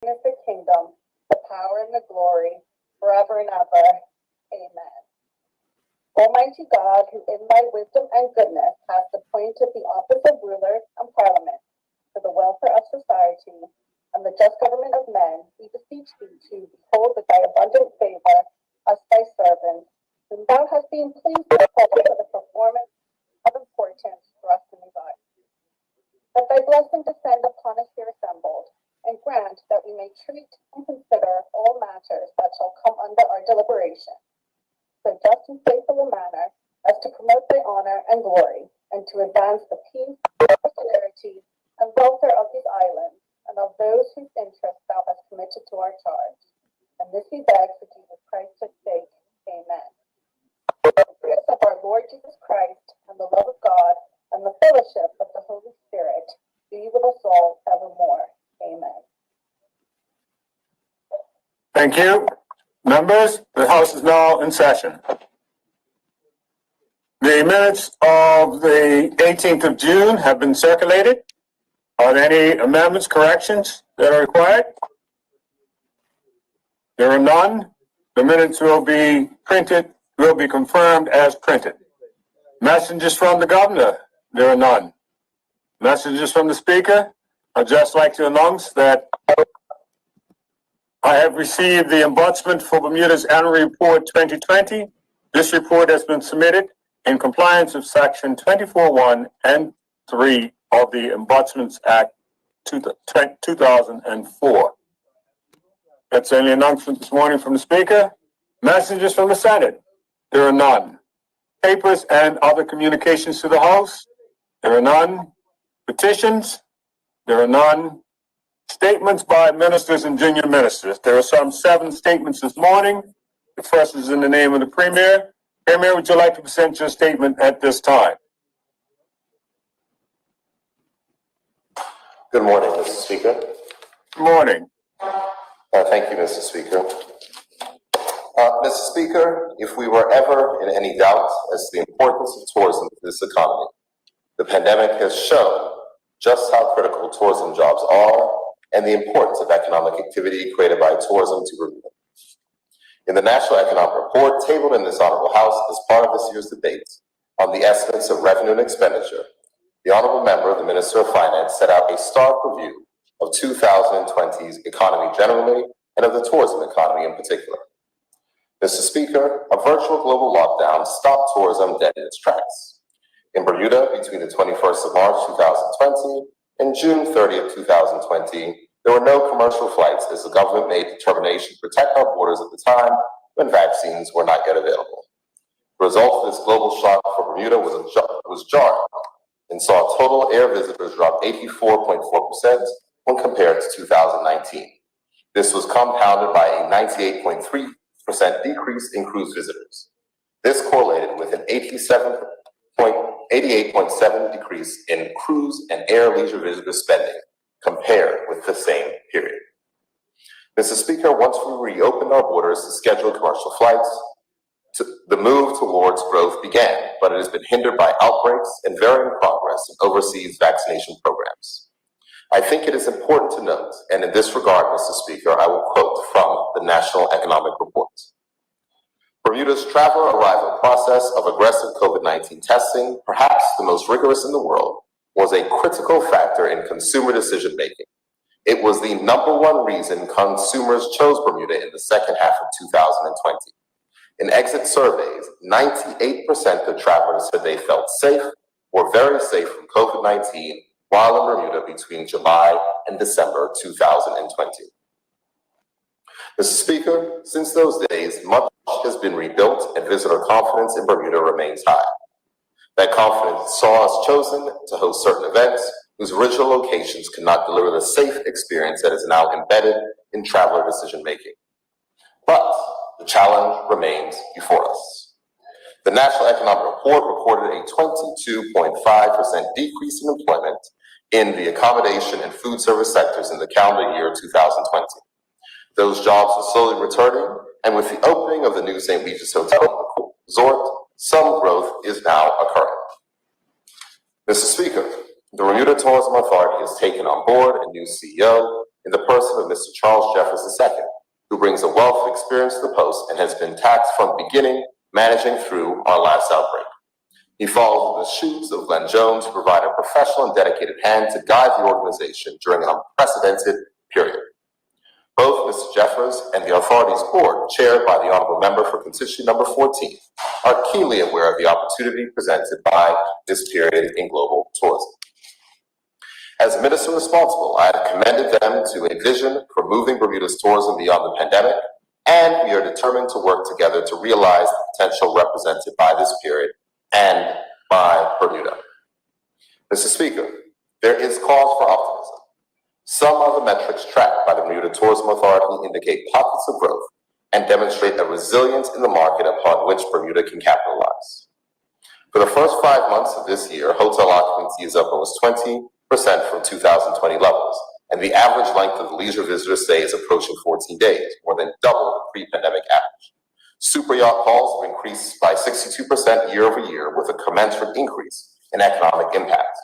is the kingdom, the power, and the glory, forever and ever. Amen. Almighty God, who in thy wisdom and goodness hast appointed the office of ruler and parliament for the welfare of society and the just government of men, we beseech thee to behold with thy abundant favor us thy servants, whom thou hast been pleased to appoint for the performance of importance for us in these lives. Let thy blessing descend upon us here assembled, and grant that we may treat and consider all matters that shall come under our deliberation, so just and faithful a manner as to promote thy honor and glory, and to advance the peace, prosperity, and welfare of these islands, and of those whose interests thou hast committed to our charge. And this we beg for Jesus Christ's sake. Amen. The grace of our Lord Jesus Christ, and the love of God, and the fellowship of the Holy Spirit be with us all evermore. Amen. Thank you. Members, the House is now in session. The minutes of the 18th of June have been circulated. Are there any amendments, corrections that are required? There are none. The minutes will be confirmed as printed. Messages from the governor? There are none. Messages from the speaker? I'd just like to announce that I have received the ombudsman for Bermuda's Annual Report 2020. This report has been submitted in compliance with Section 24(1) and 3 of the Ombudsman's Act 2004. That's the only announcement this morning from the speaker. Messages from the Senate? There are none. Papers and other communications to the House? There are none. Petitions? There are none. Statements by ministers and junior ministers. There are some 7 statements this morning. The first is in the name of the Premier. Premier, would you like to present your statement at this time? Good morning, Mr. Speaker. Good morning. Thank you, Mr. Speaker. Mr. Speaker, if we were ever in any doubt as to the importance of tourism to this economy, the pandemic has shown just how critical tourism jobs are and the importance of economic activity created by tourism to Bermuda. In the National Economic Report tabled in this Honorable House as part of this year's debate on the estimates of revenue and expenditure, the Honorable Member, the Minister of Finance, set out a stark review of 2020's economy generally and of the tourism economy in particular. Mr. Speaker, a virtual global lockdown stopped tourism dead in its tracks. In Bermuda, between the 21st of March 2020 and June 30th, 2020, there were no commercial flights as the government made determination to protect our borders at the time when vaccines were not yet available. The result of this global shock for Bermuda was jarring and saw total air visitors drop 84.4% when compared to 2019. This was compounded by a 98.3% decrease in cruise visitors. This correlated with an 88.7% decrease in cruise and air leisure visitor spending compared with the same period. Mr. Speaker, once we reopened our borders to schedule commercial flights, the move towards growth began, but it has been hindered by outbreaks and varying progress in overseas vaccination programs. I think it is important to note, and in this regard, Mr. Speaker, I will quote from the National Economic Report. Bermuda's travel arrival process of aggressive COVID-19 testing, perhaps the most rigorous in the world, was a critical factor in consumer decision-making. It was the #1 reason consumers chose Bermuda in the second half of 2020. In exit surveys, 98% of travelers said they felt safe or very safe from COVID-19 while in Bermuda between July and December 2020. Mr. Speaker, since those days, much has been rebuilt and visitor confidence in Bermuda remains high. That confidence saw us chosen to host certain events whose original locations could not deliver the safe experience that is now embedded in traveler decision-making. But the challenge remains before us. The National Economic Report reported a 22.5% decrease in employment in the accommodation and food service sectors in the calendar year 2020. Those jobs are slowly returning, and with the opening of the new St. Regis Hotel Resort, some growth is now occurring. Mr. Speaker, The Bermuda Tourism Authority has taken on board a new CEO in the person of Mr. Charles Jeffers II, who brings a wealth of experience to the post and has been tasked from the beginning, managing through our last outbreak. He follows in the shoes of Glenn Jones, who provided a professional and dedicated hand to guide the organization during an unprecedented period. Both Mr. Jeffers and the authority's board, chaired by the Honorable Member for Constituency Number 14, are keenly aware of the opportunity presented by this period in global tourism. As a minister responsible, I have commended them to a vision for moving Bermuda's tourism beyond the pandemic, and we are determined to work together to realize the potential represented by this period and by Bermuda. Mr. Speaker, there is cause for optimism. Some of the metrics tracked by the Bermuda Tourism Authority indicate pockets of growth and demonstrate a resilience in the market upon which Bermuda can capitalize. For the first 5 months of this year, hotel occupancy is up almost 20% from 2020 levels, and the average length of the leisure visitor stay is approaching 14 days, more than double the pre-pandemic average. Super yacht calls have increased by 62% year over year, with a commensurate increase in economic impact.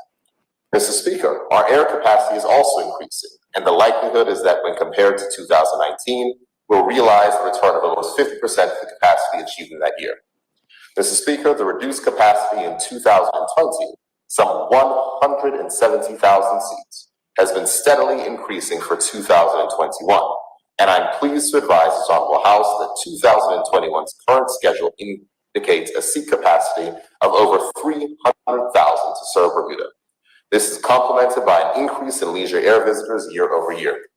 Mr. Speaker, our air capacity is also increasing, and the likelihood is that when compared to 2019, we'll realize a return of almost 50% of the capacity achieved in that year. Mr. Speaker, the reduced capacity in 2020, some 170,000 seats, has been steadily increasing for 2021, and I'm pleased to advise this Honorable House that 2021's current schedule indicates a seat capacity of over 300,000 to serve Bermuda. This is complemented by an increase in leisure air visitors year over year,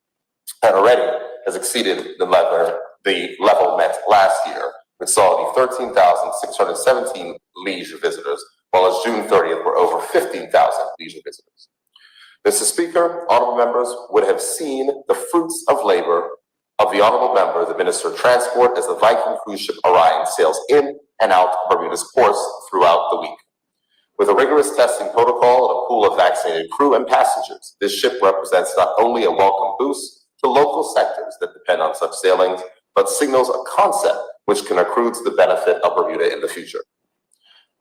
and already has exceeded the level met last year, which saw the 13,617 leisure visitors, while as June 30th were over 15,000 leisure visitors. Mr. Speaker, honorable members would have seen the fruits of labor of the honorable member, the Minister of Transport, as the Viking cruise ship Orion sails in and out of Bermuda's ports throughout the week. With a rigorous testing protocol and a pool of vaccinated crew and passengers, this ship represents not only a welcome boost to local sectors that depend on such sailings, but signals a concept which can accrue to the benefit of Bermuda in the future.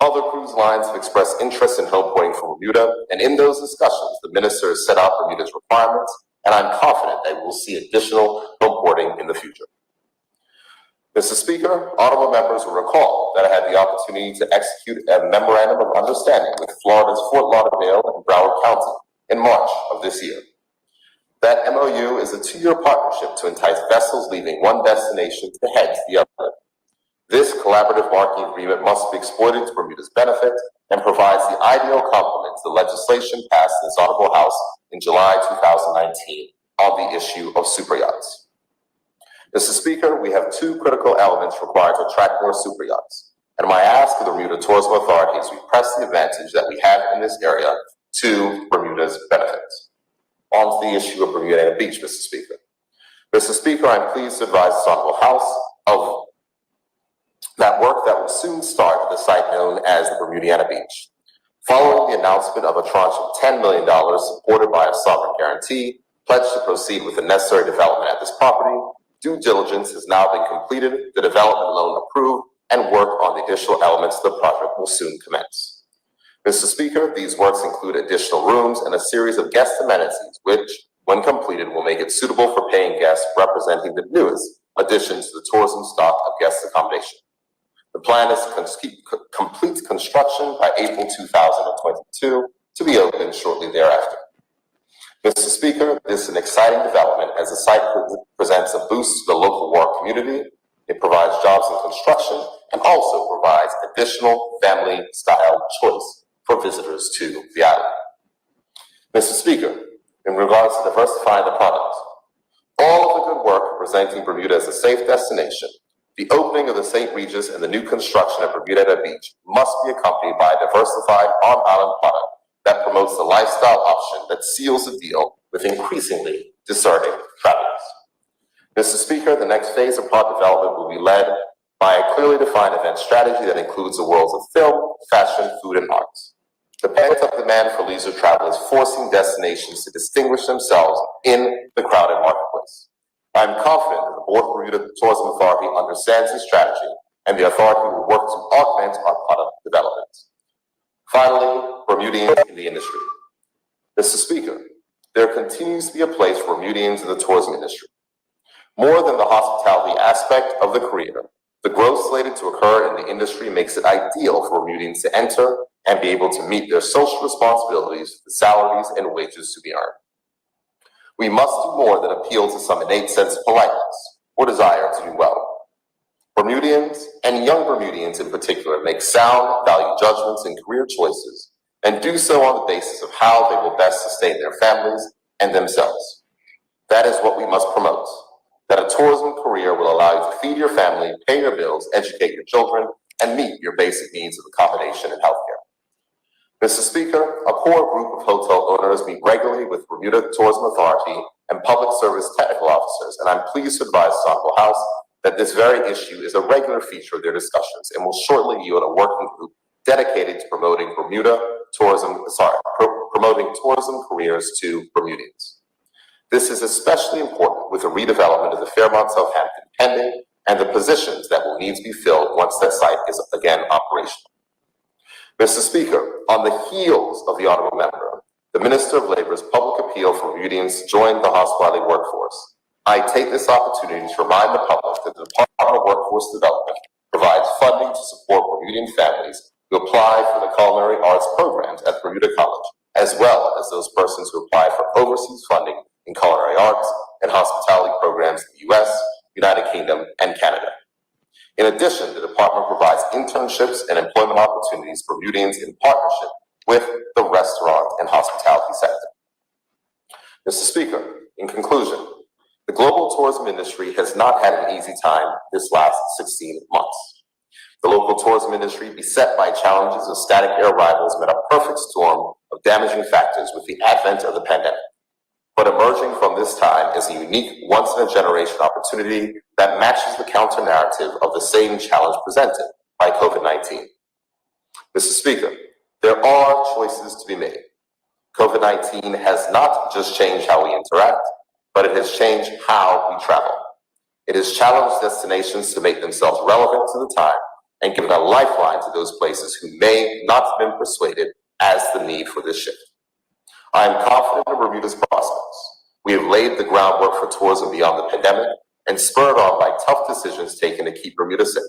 Other cruise lines have expressed interest in home porting from Bermuda, and in those discussions, the Minister has set out Bermuda's requirements, and I'm confident that we will see additional home porting in the future. Mr. Speaker, honorable members will recall that I had the opportunity to execute a memorandum of understanding with Florida's Fort Lauderdale and Broward County in March of this year. That MOU is a 2-year partnership to entice vessels leaving one destination to head to the other. This collaborative marketing agreement must be exploited to Bermuda's benefit and provides the ideal complement to the legislation passed in this Honorable House in July 2019 on the issue of super yachts. Mr. Speaker, we have 2 critical elements required to attract more super yachts, and my ask of the Bermuda Tourism Authority is we press the advantage that we have in this area to Bermuda's benefit. On to the issue of Bermuda Beach, Mr. Speaker. Mr. Speaker, I'm pleased to advise this Honorable House of that work that will soon start at the site known as the Bermuda Beach. Following the announcement of a tranche of $10 million supported by a sovereign guarantee, pledged to proceed with the necessary development at this property, due diligence has now been completed, the development loan approved, and work on the additional elements of the project will soon commence. Mr. Speaker, these works include additional rooms and a series of guest amenities, which, when completed, will make it suitable for paying guests, representing the newest addition to the tourism stock of guest accommodation. The plan is to complete construction by April 2022 to be opened shortly thereafter. Mr. Speaker, this is an exciting development as the site presents a boost to the local work community. It provides jobs in construction and also provides additional family-style choice for visitors to the island. Mr. Speaker, in regards to diversifying the product, all of the good work presenting Bermuda as a safe destination, the opening of the St. Regis and the new construction at Bermuda Beach must be accompanied by a diversified on-island product that promotes the lifestyle option that seals the deal with increasingly discerning travelers. Mr. Speaker, the next phase of product development will be led by a clearly defined event strategy that includes the worlds of film, fashion, food, and arts. The pent-up demand for leisure travel is forcing destinations to distinguish themselves in the crowded marketplace. I am confident that the Board of Bermuda Tourism Authority understands this strategy, and the authority will work to augment our product development. Finally, Bermudians in the industry. Mr. Speaker, there continues to be a place for Bermudians in the tourism industry. More than the hospitality aspect of the career, the growth slated to occur in the industry makes it ideal for Bermudians to enter and be able to meet their social responsibilities with salaries and wages to be earned. We must do more than appeal to some innate sense of politeness or desire to do well. Bermudians, and young Bermudians in particular, make sound value judgments and career choices and do so on the basis of how they will best sustain their families and themselves. That is what we must promote, that a tourism career will allow you to feed your family, pay your bills, educate your children, and meet your basic needs of accommodation and healthcare. Mr. Speaker, a core group of hotel owners meet regularly with Bermuda Tourism Authority and public service technical officers, and I'm pleased to advise the Honorable House that this very issue is a regular feature of their discussions and will shortly yield a working group dedicated to promoting promoting tourism careers to Bermudians. This is especially important with the redevelopment of the Fairmont Southampton pending and the positions that will need to be filled once that site is again operational. Mr. Speaker, on the heels of the Honorable Member, the Minister of Labor's public appeal for Bermudians to join the hospitality workforce, I take this opportunity to remind the public that the Department of Workforce Development provides funding to support Bermudian families who apply for the culinary arts programs at Bermuda College, as well as those persons who apply for overseas funding in culinary arts and hospitality programs in the U.S., United Kingdom, and Canada. In addition, the department provides internships and employment opportunities for Bermudians in partnership with the restaurant and hospitality sector. Mr. Speaker, in conclusion, the global tourism industry has not had an easy time this last 16 months. The local tourism industry, beset by challenges of static air arrivals, met a perfect storm of damaging factors with the advent of the pandemic. But emerging from this time is a unique once-in-a-generation opportunity that matches the counter-narrative of the same challenge presented by COVID-19. Mr. Speaker, there are choices to be made. COVID-19 has not just changed how we interact, but it has changed how we travel. It has challenged destinations to make themselves relevant to the time and given a lifeline to those places who may not have been persuaded as the need for this shift. I am confident in Bermuda's prospects. We have laid the groundwork for tourism beyond the pandemic and spurred on by tough decisions taken to keep Bermuda safe.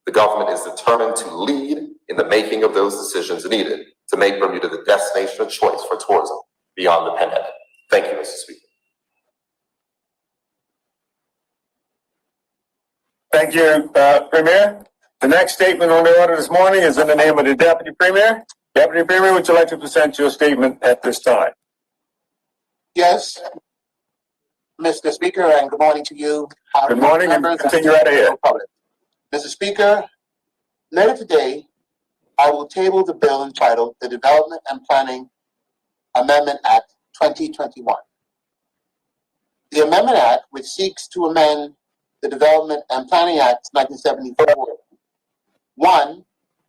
The government is determined to lead in the making of those decisions needed to make Bermuda the destination of choice for tourism beyond the pandemic. Thank you, Mr. Speaker. Thank you, Premier. The next statement on the order this morning is in the name of the Deputy Premier. Deputy Premier, would you like to present your statement at this time? Yes, Mr. Speaker, and good morning to you. Good morning, and continue right ahead. Mr. Speaker, later today, I will table the bill entitled the Development and Planning Amendment Act 2021. The Amendment Act, which seeks to amend the Development and Planning Act 1974, 1,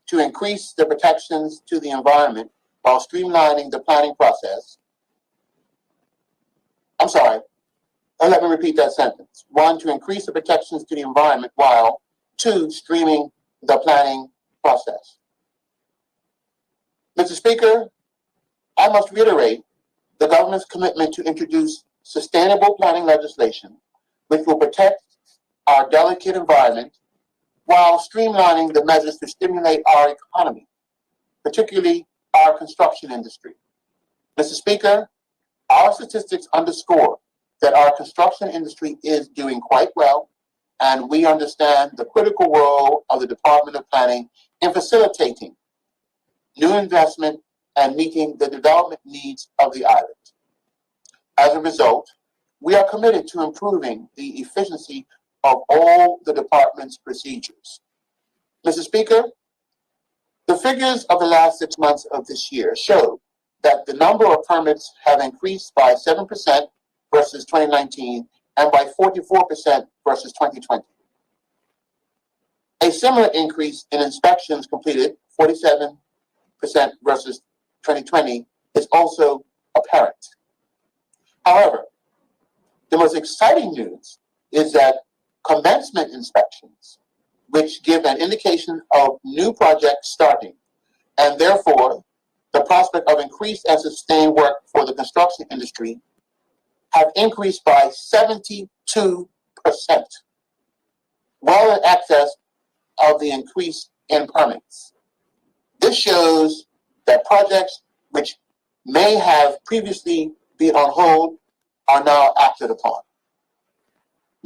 to increase the protections to the environment while streamlining the planning process. Let me repeat that sentence. 1, to increase the protections to the environment while 2, streaming the planning process. Mr. Speaker, I must reiterate the government's commitment to introduce sustainable planning legislation which will protect our delicate environment while streamlining the measures to stimulate our economy, particularly our construction industry. Mr. Speaker, our statistics underscore that our construction industry is doing quite well, and we understand the critical role of the Department of Planning in facilitating new investment and meeting the development needs of the island. As a result, we are committed to improving the efficiency of all the department's procedures. Mr. Speaker, the figures of the last 6 months of this year show that the number of permits have increased by 7% versus 2019 and by 44% versus 2020. A similar increase in inspections completed, 47% versus 2020, is also apparent. However, the most exciting news is that commencement inspections, which give an indication of new projects starting, and therefore the prospect of increased and sustained work for the construction industry have increased by 72%, well in excess of the increase in permits. This shows that projects which may have previously been on hold are now acted upon.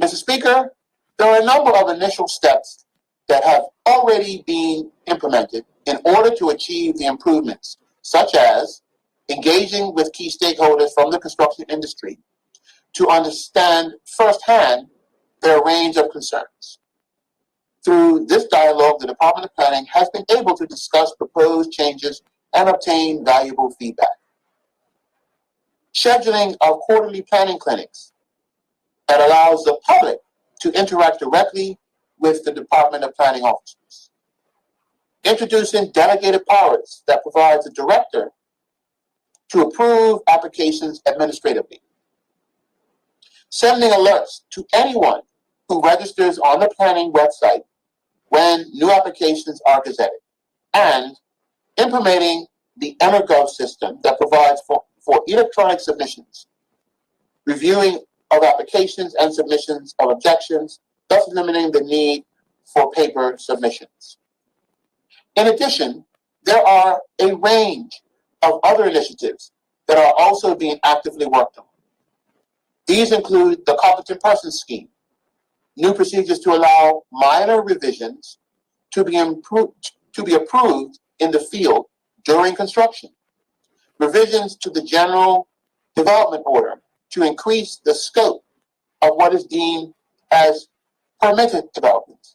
Mr. Speaker, there are a number of initial steps that have already been implemented in order to achieve the improvements, such as engaging with key stakeholders from the construction industry to understand firsthand their range of concerns. Through this dialogue, the Department of Planning has been able to discuss proposed changes and obtain valuable feedback. Scheduling of quarterly planning clinics that allows the public to interact directly with the Department of Planning officers. Introducing delegated powers that provides the director to approve applications administratively. Sending alerts to anyone who registers on the planning website when new applications are gazetted. And implementing the EnerGov system that provides for electronic submissions, reviewing of applications and submissions of objections, thus eliminating the need for paper submissions. In addition, there are a range of other initiatives that are also being actively worked on. These include the Competent Persons Scheme, new procedures to allow minor revisions to be approved in the field during construction, revisions to the General Development Order to increase the scope of what is deemed as permitted development,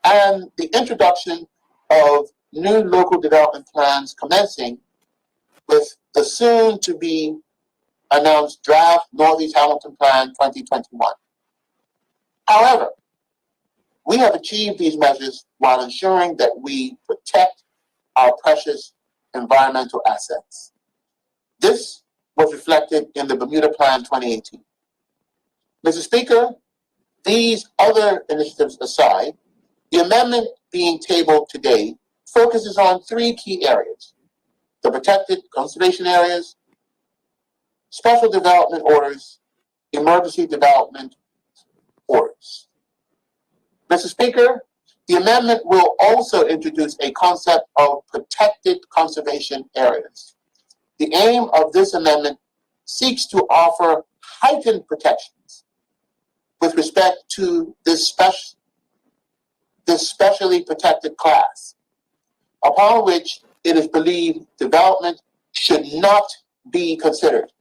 and the introduction of new local development plans commencing with the soon-to-be announced draft Northeast Hamilton Plan 2021. However, we have achieved these measures while ensuring that we protect our precious environmental assets. This was reflected in the Bermuda Plan 2018. Mr. Speaker, these other initiatives aside, the amendment being tabled today focuses on three key areas: the protected conservation areas, special development orders, emergency development orders. Mr. Speaker, the amendment will also introduce a concept of protected conservation areas. The aim of this amendment seeks to offer heightened protections with respect to this specially protected class, upon which it is believed development should not be considered.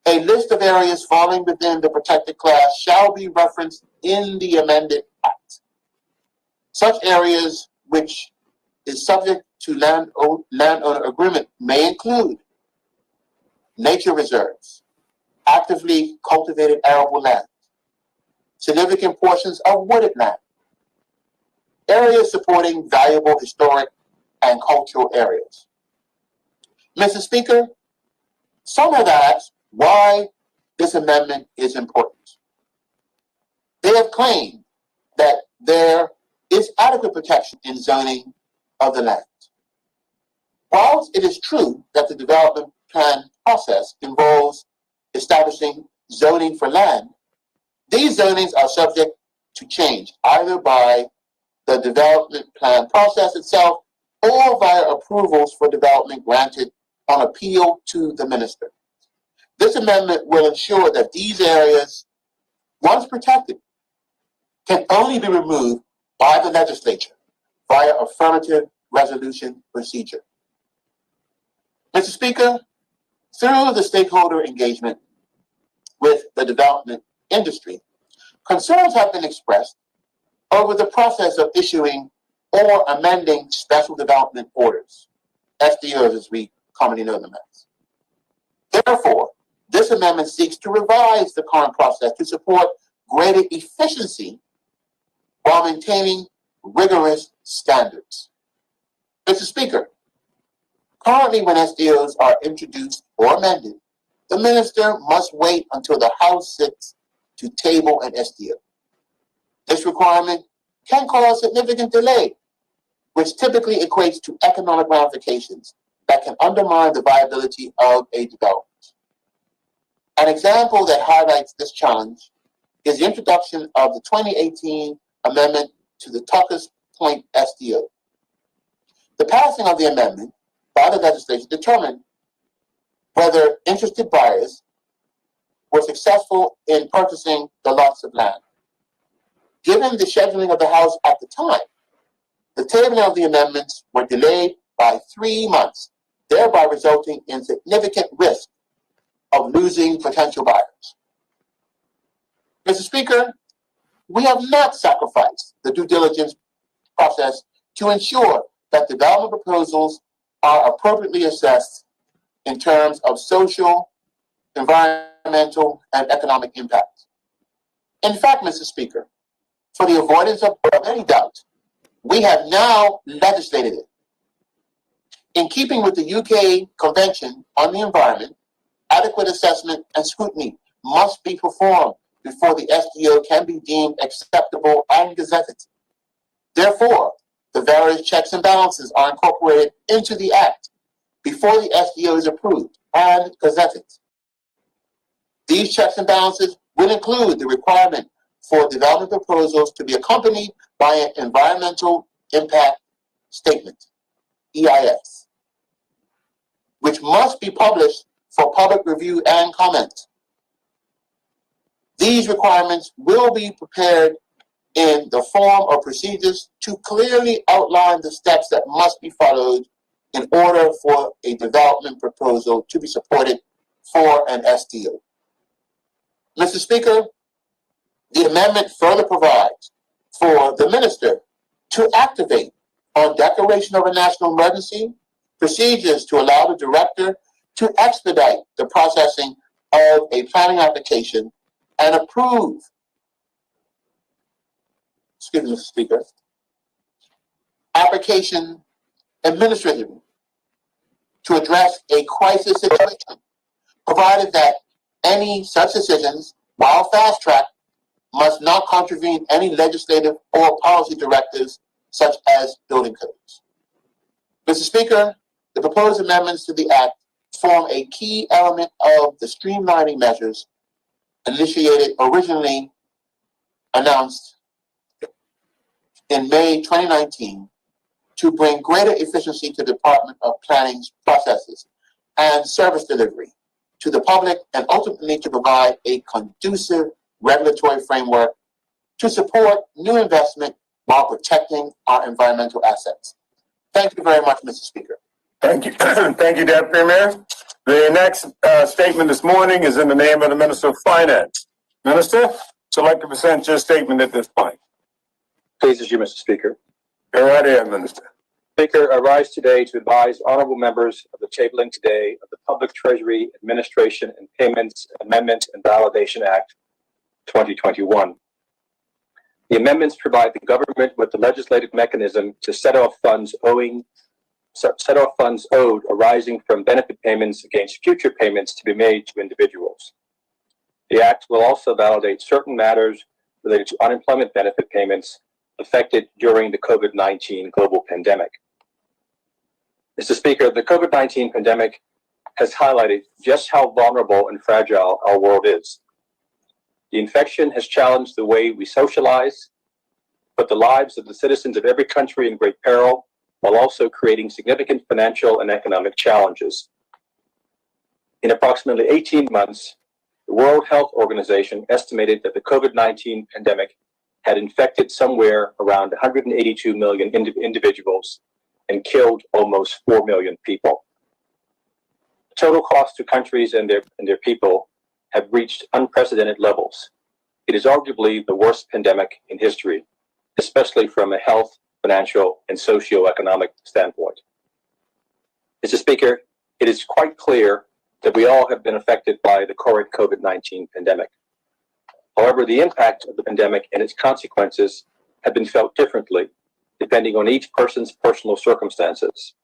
A list of areas falling within the protected class shall be referenced in the amended act. Such areas which is subject to landowner agreement may include nature reserves, actively cultivated arable land, significant portions of wooded land, areas supporting valuable historic and cultural areas. Mr. Speaker, some have asked why this amendment is important. They have claimed that there is adequate protection in zoning of the land. Whilst it is true that the development plan process involves establishing zoning for land, these zonings are subject to change either by the development plan process itself or via approvals for development granted on appeal to the minister. This amendment will ensure that these areas, once protected, can only be removed by the legislature via affirmative resolution procedure. Mr. Speaker, through the stakeholder engagement with the development industry, concerns have been expressed over the process of issuing or amending special development orders, SDOs as we commonly know them as. Therefore, this amendment seeks to revise the current process to support greater efficiency while maintaining rigorous standards. Mr. Speaker, currently when SDOs are introduced or amended, the minister must wait until the House sits to table an SDO. This requirement can cause significant delay, which typically equates to economic ramifications that can undermine the viability of a development. An example that highlights this challenge is the introduction of the 2018 amendment to the Tucker's Point SDO. The passing of the amendment by the legislature determined whether interested buyers were successful in purchasing the lots of land. Given the scheduling of the House at the time, the tabling of the amendments were delayed by 3 months, thereby resulting in significant risk of losing potential buyers. Mr. Speaker, we have not sacrificed the due diligence process to ensure that development proposals are appropriately assessed in terms of social, environmental, and economic impact. In fact, Mr. Speaker, for the avoidance of any doubt, we have now legislated it. In keeping with the UK Convention on the Environment, adequate assessment and scrutiny must be performed before the SDO can be deemed acceptable and gazetted. Therefore, the various checks and balances are incorporated into the Act before the SDO is approved and gazetted. These checks and balances will include the requirement for development proposals to be accompanied by an environmental impact statement, EIS, which must be published for public review and comment. These requirements will be prepared in the form of procedures to clearly outline the steps that must be followed in order for a development proposal to be supported for an SDO. Mr. Speaker, the amendment further provides for the minister to activate, on declaration of a national emergency, procedures to allow the director to expedite the processing of a planning application and approve, Mr. Speaker, application administratively to address a crisis situation, provided that any such decisions, while fast-tracked, must not contravene any legislative or policy directives such as building codes. Mr. Speaker, the proposed amendments to the Act form a key element of the streamlining measures initiated, originally announced in May 2019, to bring greater efficiency to the Department of Planning's processes and service delivery to the public, and ultimately to provide a conducive regulatory framework to support new investment while protecting our environmental assets. Thank you very much, Mr. Speaker. Thank you. Thank you, Deputy Premier. The next statement this morning is in the name of the Minister of Finance. Minister, so I'd like to present your statement at this point. Please, as you, Mr. Speaker. Go right ahead, Minister. Speaker, I rise today to advise honorable members of the tabling today of the Public Treasury Administration and Payments Amendment and Validation Act 2021. The amendments provide the government with the legislative mechanism to set off funds owed arising from benefit payments against future payments to be made to individuals. The Act will also validate certain matters related to unemployment benefit payments affected during the COVID-19 global pandemic. Mr. Speaker, the COVID-19 pandemic has highlighted just how vulnerable and fragile our world is. The infection has challenged the way we socialize, put the lives of the citizens of every country in great peril, while also creating significant financial and economic challenges. In approximately 18 months, the World Health Organization estimated that the COVID-19 pandemic had infected somewhere around 182 million individuals and killed almost 4 million people. The total cost to countries and their people have reached unprecedented levels. It is arguably the worst pandemic in history, especially from a health, financial, and socio-economic standpoint. Mr. Speaker, it is quite clear that we all have been affected by the current COVID-19 pandemic. However, the impact of the pandemic and its consequences have been felt differently, depending on each person's personal circumstances.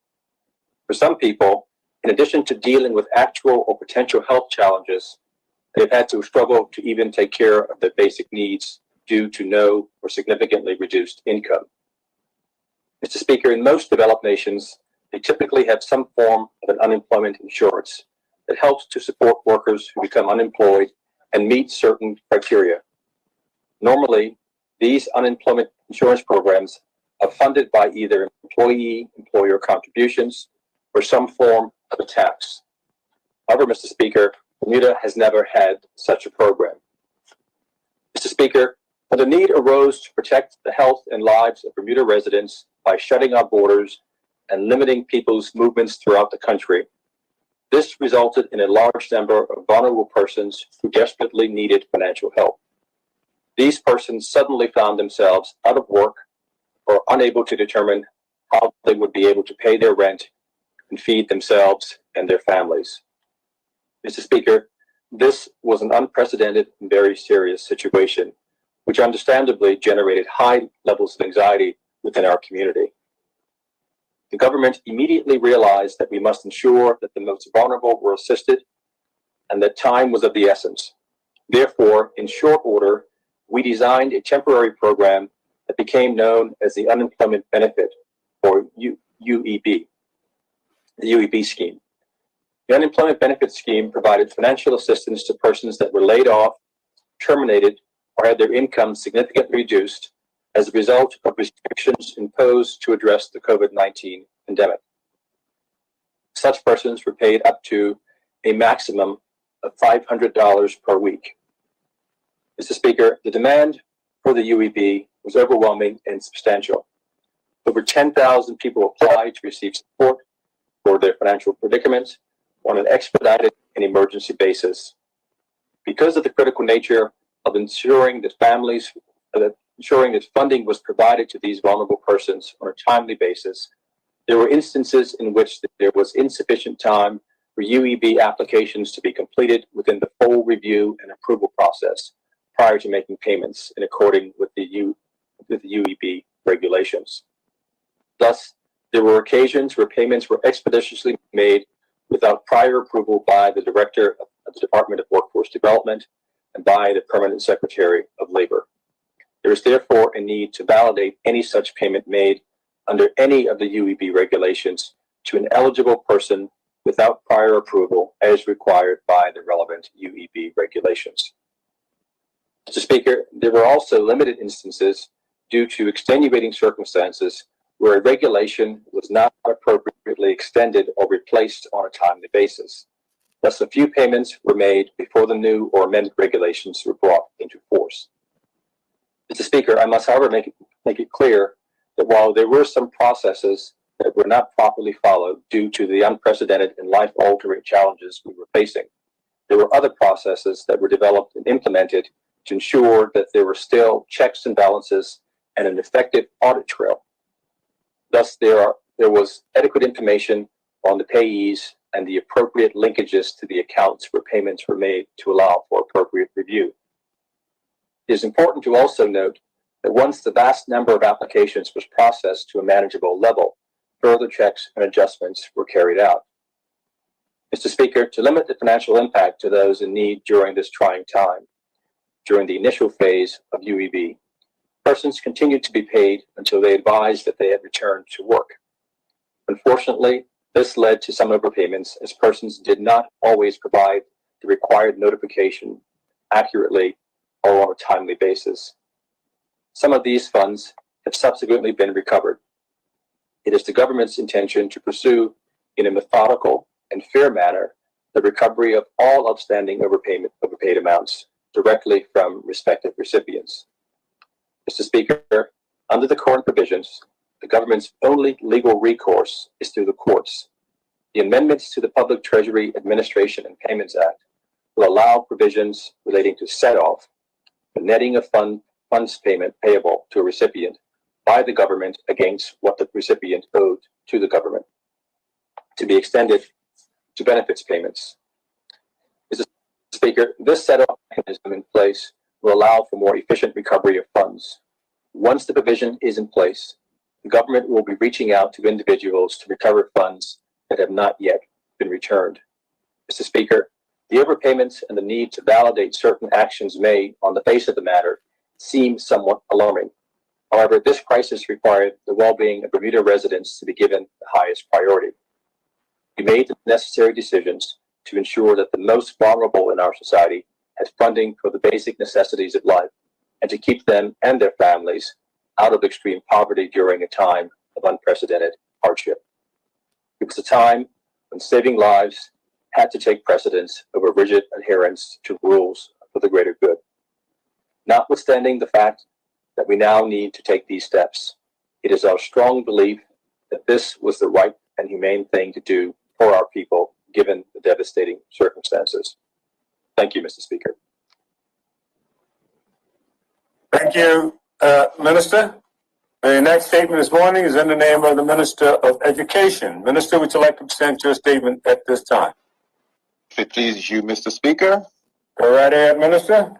For some people, in addition to dealing with actual or potential health challenges, they've had to struggle to even take care of their basic needs due to no or significantly reduced income. Mr. Speaker, in most developed nations, they typically have some form of an unemployment insurance that helps to support workers who become unemployed and meet certain criteria. Normally, these unemployment insurance programs are funded by either employee-employer contributions or some form of a tax. However, Mr. Speaker, Bermuda has never had such a program. Mr. Speaker, when the need arose to protect the health and lives of Bermuda residents by shutting our borders and limiting people's movements throughout the country, this resulted in a large number of vulnerable persons who desperately needed financial help. These persons suddenly found themselves out of work or unable to determine how they would be able to pay their rent and feed themselves and their families. Mr. Speaker, this was an unprecedented and very serious situation, which understandably generated high levels of anxiety within our community. The government immediately realized that we must ensure that the most vulnerable were assisted and that time was of the essence. Therefore, in short order, we designed a temporary program that became known as the Unemployment Benefit, or UEB, the UEB scheme. The Unemployment Benefit Scheme provided financial assistance to persons that were laid off, terminated, or had their income significantly reduced as a result of restrictions imposed to address the COVID-19 pandemic. Such persons were paid up to a maximum of $500 per week. Mr. Speaker, the demand for the UEB was overwhelming and substantial. Over 10,000 people applied to receive support for their financial predicament on an expedited and emergency basis. Because of the critical nature of ensuring that funding was provided to these vulnerable persons on a timely basis, there were instances in which there was insufficient time for UEB applications to be completed within the full review and approval process prior to making payments in accordance with the UEB regulations. Thus, there were occasions where payments were expeditiously made without prior approval by the Director of the Department of Workforce Development and by the Permanent Secretary of Labor. There is therefore a need to validate any such payment made under any of the UEB regulations to an eligible person without prior approval as required by the relevant UEB regulations. Mr. Speaker, there were also limited instances due to extenuating circumstances where a regulation was not appropriately extended or replaced on a timely basis. Thus, a few payments were made before the new or amended regulations were brought into force. Mr. Speaker, I must, however, make it clear that while there were some processes that were not properly followed due to the unprecedented and life-altering challenges we were facing, there were other processes that were developed and implemented to ensure that there were still checks and balances and an effective audit trail. Thus, there was adequate information on the payees and the appropriate linkages to the accounts where payments were made to allow for appropriate review. It is important to also note that once the vast number of applications was processed to a manageable level, further checks and adjustments were carried out. Mr. Speaker, to limit the financial impact to those in need during this trying time, during the initial phase of UEB, persons continued to be paid until they advised that they had returned to work. Unfortunately, this led to some overpayments as persons did not always provide the required notification accurately or on a timely basis. Some of these funds have subsequently been recovered. It is the government's intention to pursue in a methodical and fair manner the recovery of all outstanding overpaid amounts directly from respective recipients. Mr. Speaker, under the current provisions, the government's only legal recourse is through the courts. The amendments to the Public Treasury Administration and Payments Act will allow provisions relating to set-off, the netting of funds payment payable to a recipient by the government against what the recipient owed to the government, to be extended to benefits payments. Mr. Speaker, this set-off mechanism in place will allow for more efficient recovery of funds. Once the provision is in place, the government will be reaching out to individuals to recover funds that have not yet been returned. Mr. Speaker, the overpayments and the need to validate certain actions made on the face of the matter seem somewhat alarming. However, this crisis required the well-being of Bermuda residents to be given the highest priority. We made the necessary decisions to ensure that the most vulnerable in our society had funding for the basic necessities of life and to keep them and their families out of extreme poverty during a time of unprecedented hardship. It was a time when saving lives had to take precedence over rigid adherence to rules for the greater good. Notwithstanding the fact that we now need to take these steps, it is our strong belief that this was the right and humane thing to do for our people, given the devastating circumstances. Thank you, Mr. Speaker. Thank you, Minister. The next statement this morning is in the name of the Minister of Education. Minister, would you like to present your statement at this time? If it pleases you, Mr. Speaker. Go right ahead, Minister.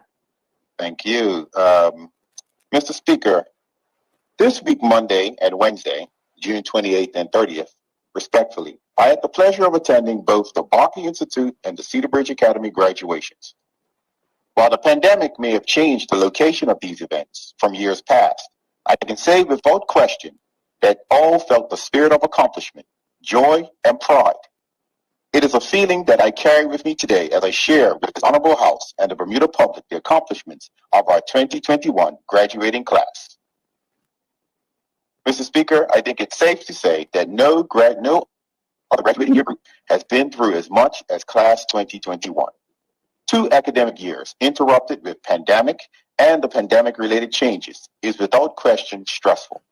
Thank you. Mr. Speaker, this week, Monday and Wednesday, June 28th and 30th, respectfully, I had the pleasure of attending both the Berkeley Institute and the Cedar Bridge Academy graduations. While the pandemic may have changed the location of these events from years past, I can say without question that all felt the spirit of accomplishment, joy, and pride. It is a feeling that I carry with me today as I share with this honorable House and the Bermuda public the accomplishments of our 2021 graduating class. Mr. Speaker, I think it's safe to say that no other graduating year group has been through as much as Class 2021. 2 academic years interrupted with pandemic and the pandemic-related changes is without question stressful.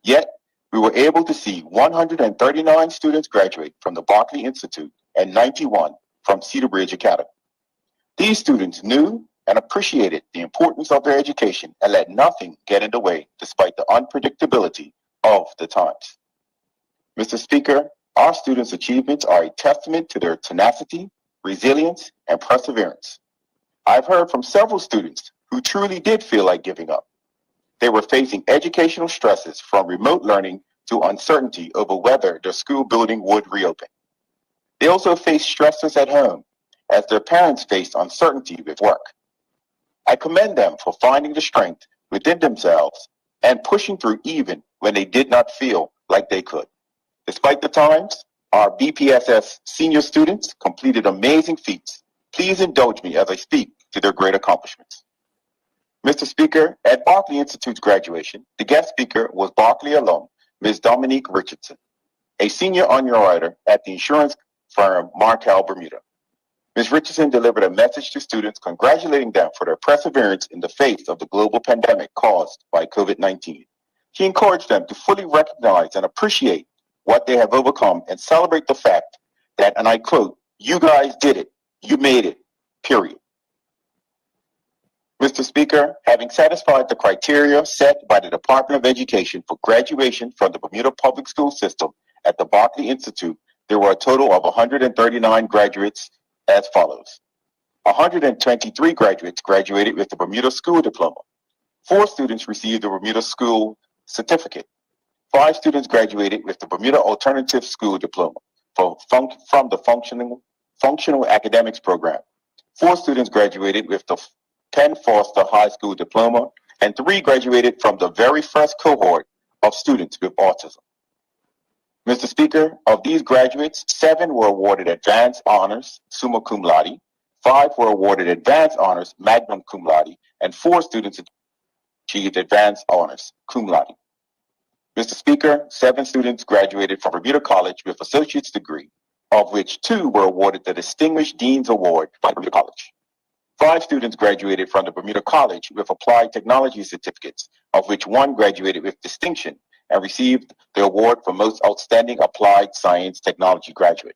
Yet, we were able to see 139 students graduate from the Berkeley Institute and 91 from Cedar Bridge Academy. These students knew and appreciated the importance of their education and let nothing get in the way despite the unpredictability of the times. Mr. Speaker, our students' achievements are a testament to their tenacity, resilience, and perseverance. I've heard from several students who truly did feel like giving up. They were facing educational stresses from remote learning to uncertainty over whether their school building would reopen. They also faced stressors at home as their parents faced uncertainty with work. I commend them for finding the strength within themselves and pushing through even when they did not feel like they could. Despite the times, our BPSS senior students completed amazing feats. Please indulge me as I speak to their great accomplishments. Mr. Speaker, at Berkeley Institute's graduation, the guest speaker was Berkeley alum, Ms. Dominique Richardson, a senior underwriter at the insurance firm Markel Bermuda. Ms. Richardson delivered a message to students congratulating them for their perseverance in the face of the global pandemic caused by COVID-19. She encouraged them to fully recognize and appreciate what they have overcome and celebrate the fact that, and I quote, "You guys did it. You made it, period." Mr. Speaker, having satisfied the criteria set by the Department of Education for graduation from the Bermuda Public School System at the Berkeley Institute, there were a total of 139 graduates as follows. 123 graduates graduated with the Bermuda School Diploma. 4 students received the Bermuda School Certificate. 5 students graduated with the Bermuda Alternative School Diploma from the Functional Academics Program. 4 students graduated with the Penn Foster High School Diploma, and 3 graduated from the very first cohort of students with autism. Mr. Speaker, of these graduates, 7 were awarded Advanced Honors Summa Cum Laude, 5 were awarded Advanced Honors Magna Cum Laude, and 4 students achieved Advanced Honors Cum Laude. Mr. Speaker, 7 students graduated from Bermuda College with associate's degree, of which 2 were awarded the Distinguished Dean's Award by Bermuda College. 5 students graduated from the Bermuda College with applied technology certificates, of which 1 graduated with distinction and received the award for most outstanding applied science technology graduate.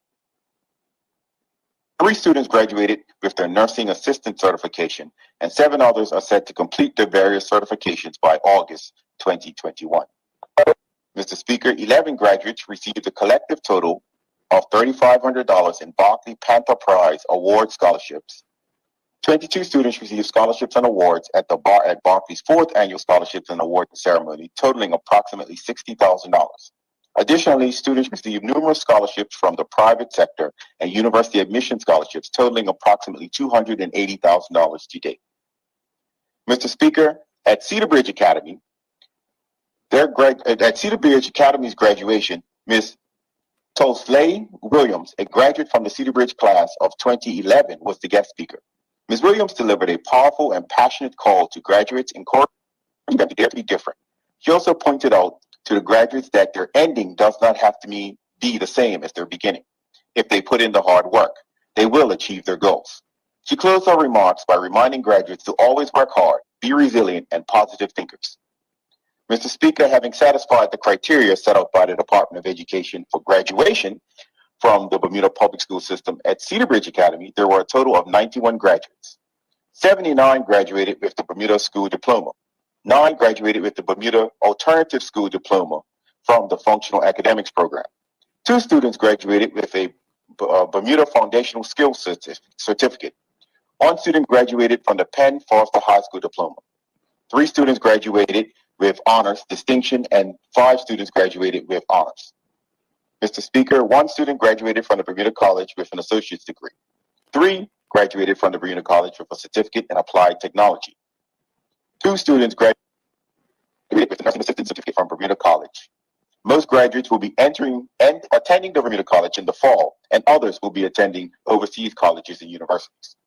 3 students graduated with their nursing assistant certification, and 7 others are set to complete their various certifications by August 2021. Mr. Speaker, 11 graduates received a collective total of $3,500 in Berkeley Panther Prize Award scholarships. 22 students received scholarships and awards at Berkeley's 4th annual scholarships and award ceremony, totaling approximately $60,000. Additionally, students received numerous scholarships from the private sector and university admission scholarships, totaling approximately $280,000 to date. Mr. Speaker, at Cedar Bridge Academy, At Cedar Bridge Academy's graduation, Ms. Tosley Williams, a graduate from the Cedar Bridge class of 2011, was the guest speaker. Ms. Williams delivered a powerful and passionate call to graduates, encouraging them to dare to be different. She also pointed out to the graduates that their ending does not have to be the same as their beginning. If they put in the hard work, they will achieve their goals. She closed her remarks by reminding graduates to always work hard, be resilient, and positive thinkers. Mr. Speaker, having satisfied the criteria set out by the Department of Education for graduation from the Bermuda Public School System at Cedar Bridge Academy, there were a total of 91 graduates. 79 graduated with the Bermuda School Diploma. 9 graduated with the Bermuda Alternative School Diploma from the Functional Academics Program. 2 students graduated with a Bermuda Foundational Skills Certificate. 1 student graduated from the Penn Foster High School Diploma. 3 students graduated with honors, distinction, and 5 students graduated with honors. Mr. Speaker, 1 student graduated from the Bermuda College with an associate's degree. 3 graduated from the Bermuda College with a certificate in applied technology. 2 students graduated with a nursing assistant certificate from Bermuda College. Most graduates will be entering and attending the Bermuda College in the fall, and others will be attending overseas colleges and universities.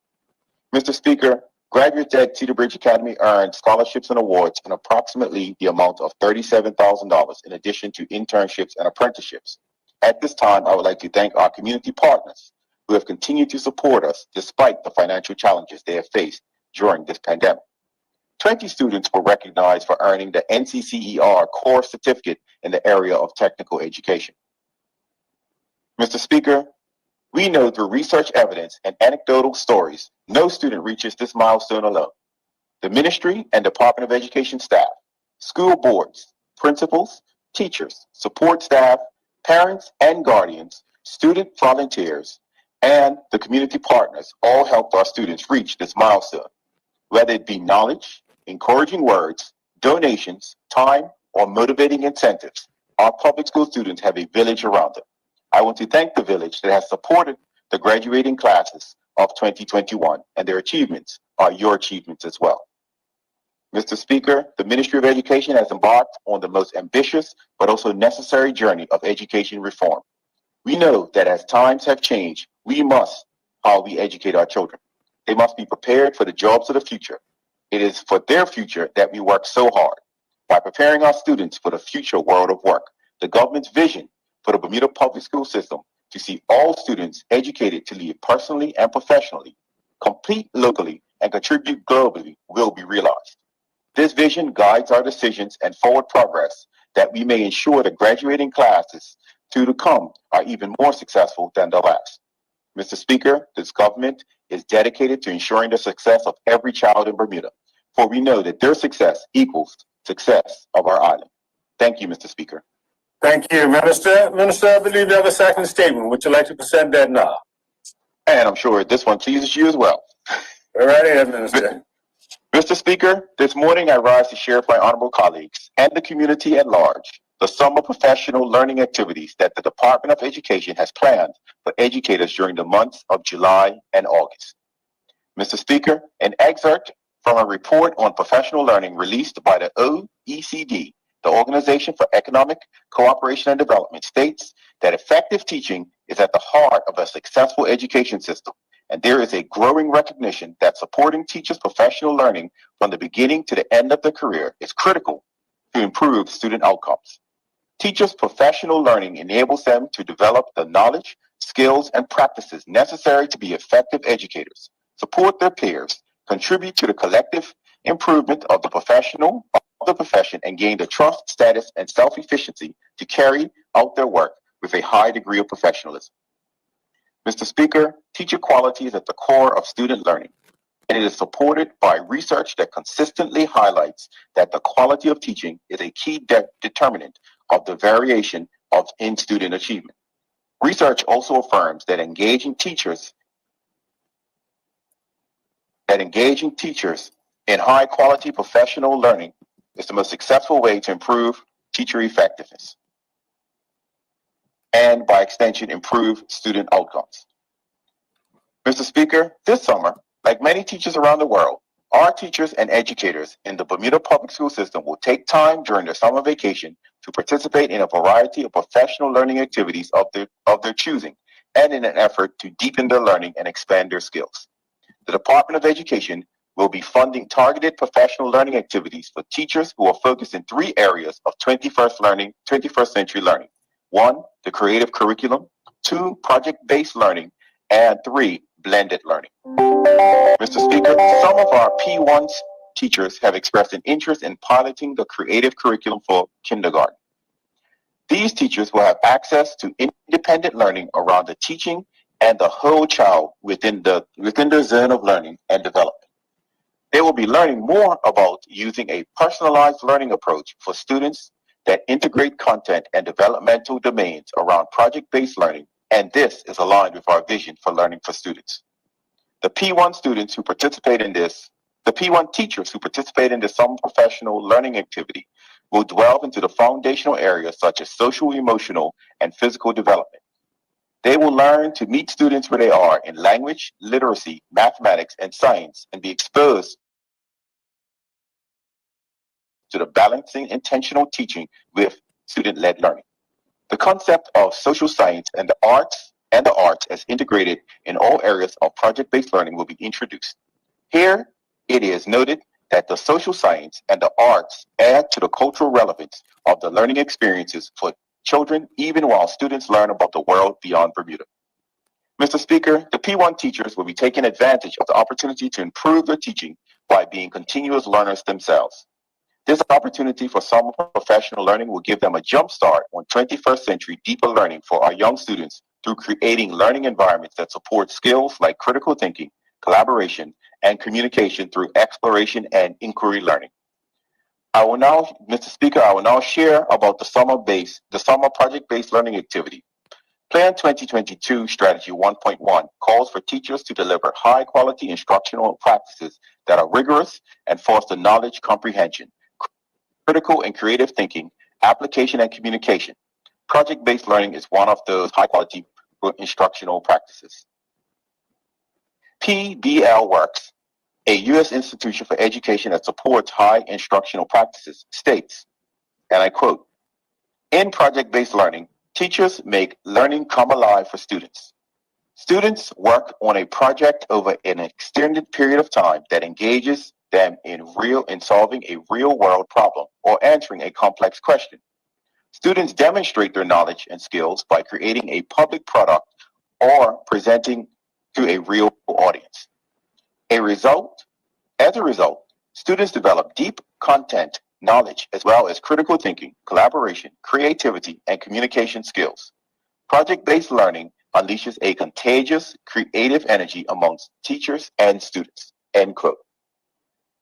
Mr. Speaker, graduates at Cedar Bridge Academy earned scholarships and awards in approximately the amount of $37,000 in addition to internships and apprenticeships. At this time, I would like to thank our community partners who have continued to support us despite the financial challenges they have faced during this pandemic. 20 students were recognized for earning the NCCER Core Certificate in the area of technical education. Mr. Speaker, we know through research evidence and anecdotal stories, no student reaches this milestone alone. The ministry and Department of Education staff, school boards, principals, teachers, support staff, parents and guardians, student volunteers, and the community partners all helped our students reach this milestone. Whether it be knowledge, encouraging words, donations, time, or motivating incentives, our public school students have a village around them. I want to thank the village that has supported the graduating classes of 2021, and their achievements are your achievements as well. Mr. Speaker, the Ministry of Education has embarked on the most ambitious but also necessary journey of education reform. We know that as times have changed, we must how we educate our children. They must be prepared for the jobs of the future. It is for their future that we work so hard. By preparing our students for the future world of work, the government's vision for the Bermuda Public School System to see all students educated to lead personally and professionally, compete locally, and contribute globally will be realized. This vision guides our decisions and forward progress that we may ensure the graduating classes to come are even more successful than the last. Mr. Speaker, this government is dedicated to ensuring the success of every child in Bermuda, for we know that their success equals success of our island. Thank you, Mr. Speaker. Thank you, Minister. Minister, I believe you have a second statement. Would you like to present that now? And I'm sure this one pleases you as well. All right, ahead, Minister. Mr. Speaker, this morning I rise to share with my honorable colleagues and the community at large the summer professional learning activities that the Department of Education has planned for educators during the months of July and August. Mr. Speaker, an excerpt from a report on professional learning released by the OECD, the Organization for Economic Cooperation and Development, states that effective teaching is at the heart of a successful education system, and there is a growing recognition that supporting teachers' professional learning from the beginning to the end of their career is critical to improve student outcomes. Teachers' professional learning enables them to develop the knowledge, skills, and practices necessary to be effective educators, support their peers, contribute to the collective improvement of the profession, and gain the trust, status, and self-efficiency to carry out their work with a high degree of professionalism. Mr. Speaker, teacher quality is at the core of student learning, and it is supported by research that consistently highlights that the quality of teaching is a key determinant of the variation in student achievement. Research also affirms that engaging teachers in high quality professional learning is the most successful way to improve teacher effectiveness and, by extension, improve student outcomes. Mr. Speaker, this summer, like many teachers around the world, Our teachers and educators in the Bermuda public school system will take time during their summer vacation to participate in a variety of professional learning activities of their choosing, and in an effort to deepen their learning and expand their skills. The Department of Education will be funding targeted professional learning activities for teachers who are focused in 3 areas of 21st century learning. 1, the creative curriculum. 2, project-based learning. And 3, blended learning. Mr. Speaker, some of our P1 teachers have expressed an interest in piloting the creative curriculum for kindergarten. These teachers will have access to independent learning around the teaching and the whole child within their zone of learning and development. They will be learning more about using a personalized learning approach for students that integrate content and developmental domains around project-based learning, and this is aligned with our vision for learning for students. The P1 teachers who participate in this summer professional learning activity will delve into the foundational areas such as social, emotional, and physical development. They will learn to meet students where they are in language, literacy, mathematics, and science, and be exposed to the balancing intentional teaching with student-led learning. The concept of social science and the arts as integrated in all areas of project-based learning will be introduced. Here, it is noted that the social science and the arts add to the cultural relevance of the learning experiences for children, even while students learn about the world beyond Bermuda. Mr. Speaker, the P1 teachers will be taking advantage of the opportunity to improve their teaching by being continuous learners themselves. This opportunity for summer professional learning will give them a jump start on 21st century deeper learning for our young students through creating learning environments that support skills like critical thinking, collaboration, and communication through exploration and inquiry learning. Mr. Speaker, I will now share about the summer project-based learning activity. Plan 2022 Strategy 1.1 calls for teachers to deliver high-quality instructional practices that are rigorous and foster knowledge comprehension, critical and creative thinking, application and communication. Project-based learning is one of those high-quality instructional practices. PBL Works, a U.S. institution for education that supports high instructional practices, states, and I quote, "In project-based learning, teachers make learning come alive for students. Students work on a project over an extended period of time that engages them in solving a real-world problem or answering a complex question. Students demonstrate their knowledge and skills by creating a public product or presenting to a real audience. As a result, students develop deep content knowledge as well as critical thinking, collaboration, creativity, and communication skills. Project-based learning unleashes a contagious, creative energy amongst teachers and students." End quote.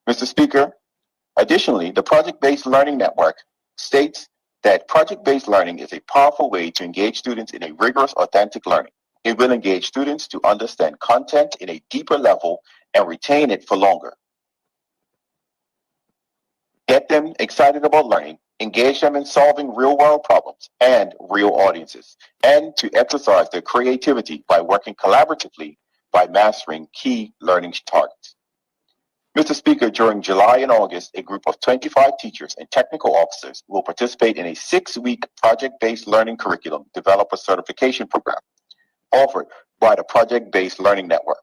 Mr. Speaker, additionally, the Project-Based Learning Network states that project-based learning is a powerful way to engage students in a rigorous, authentic learning. It will engage students to understand content in a deeper level and retain it for longer. Get them excited about learning, engage them in solving real-world problems and real audiences, and to exercise their creativity by working collaboratively by mastering key learning targets. Mr. Speaker, during July and August, a group of 25 teachers and technical officers will participate in a 6-week project-based learning curriculum developer certification program offered by the Project-Based Learning Network.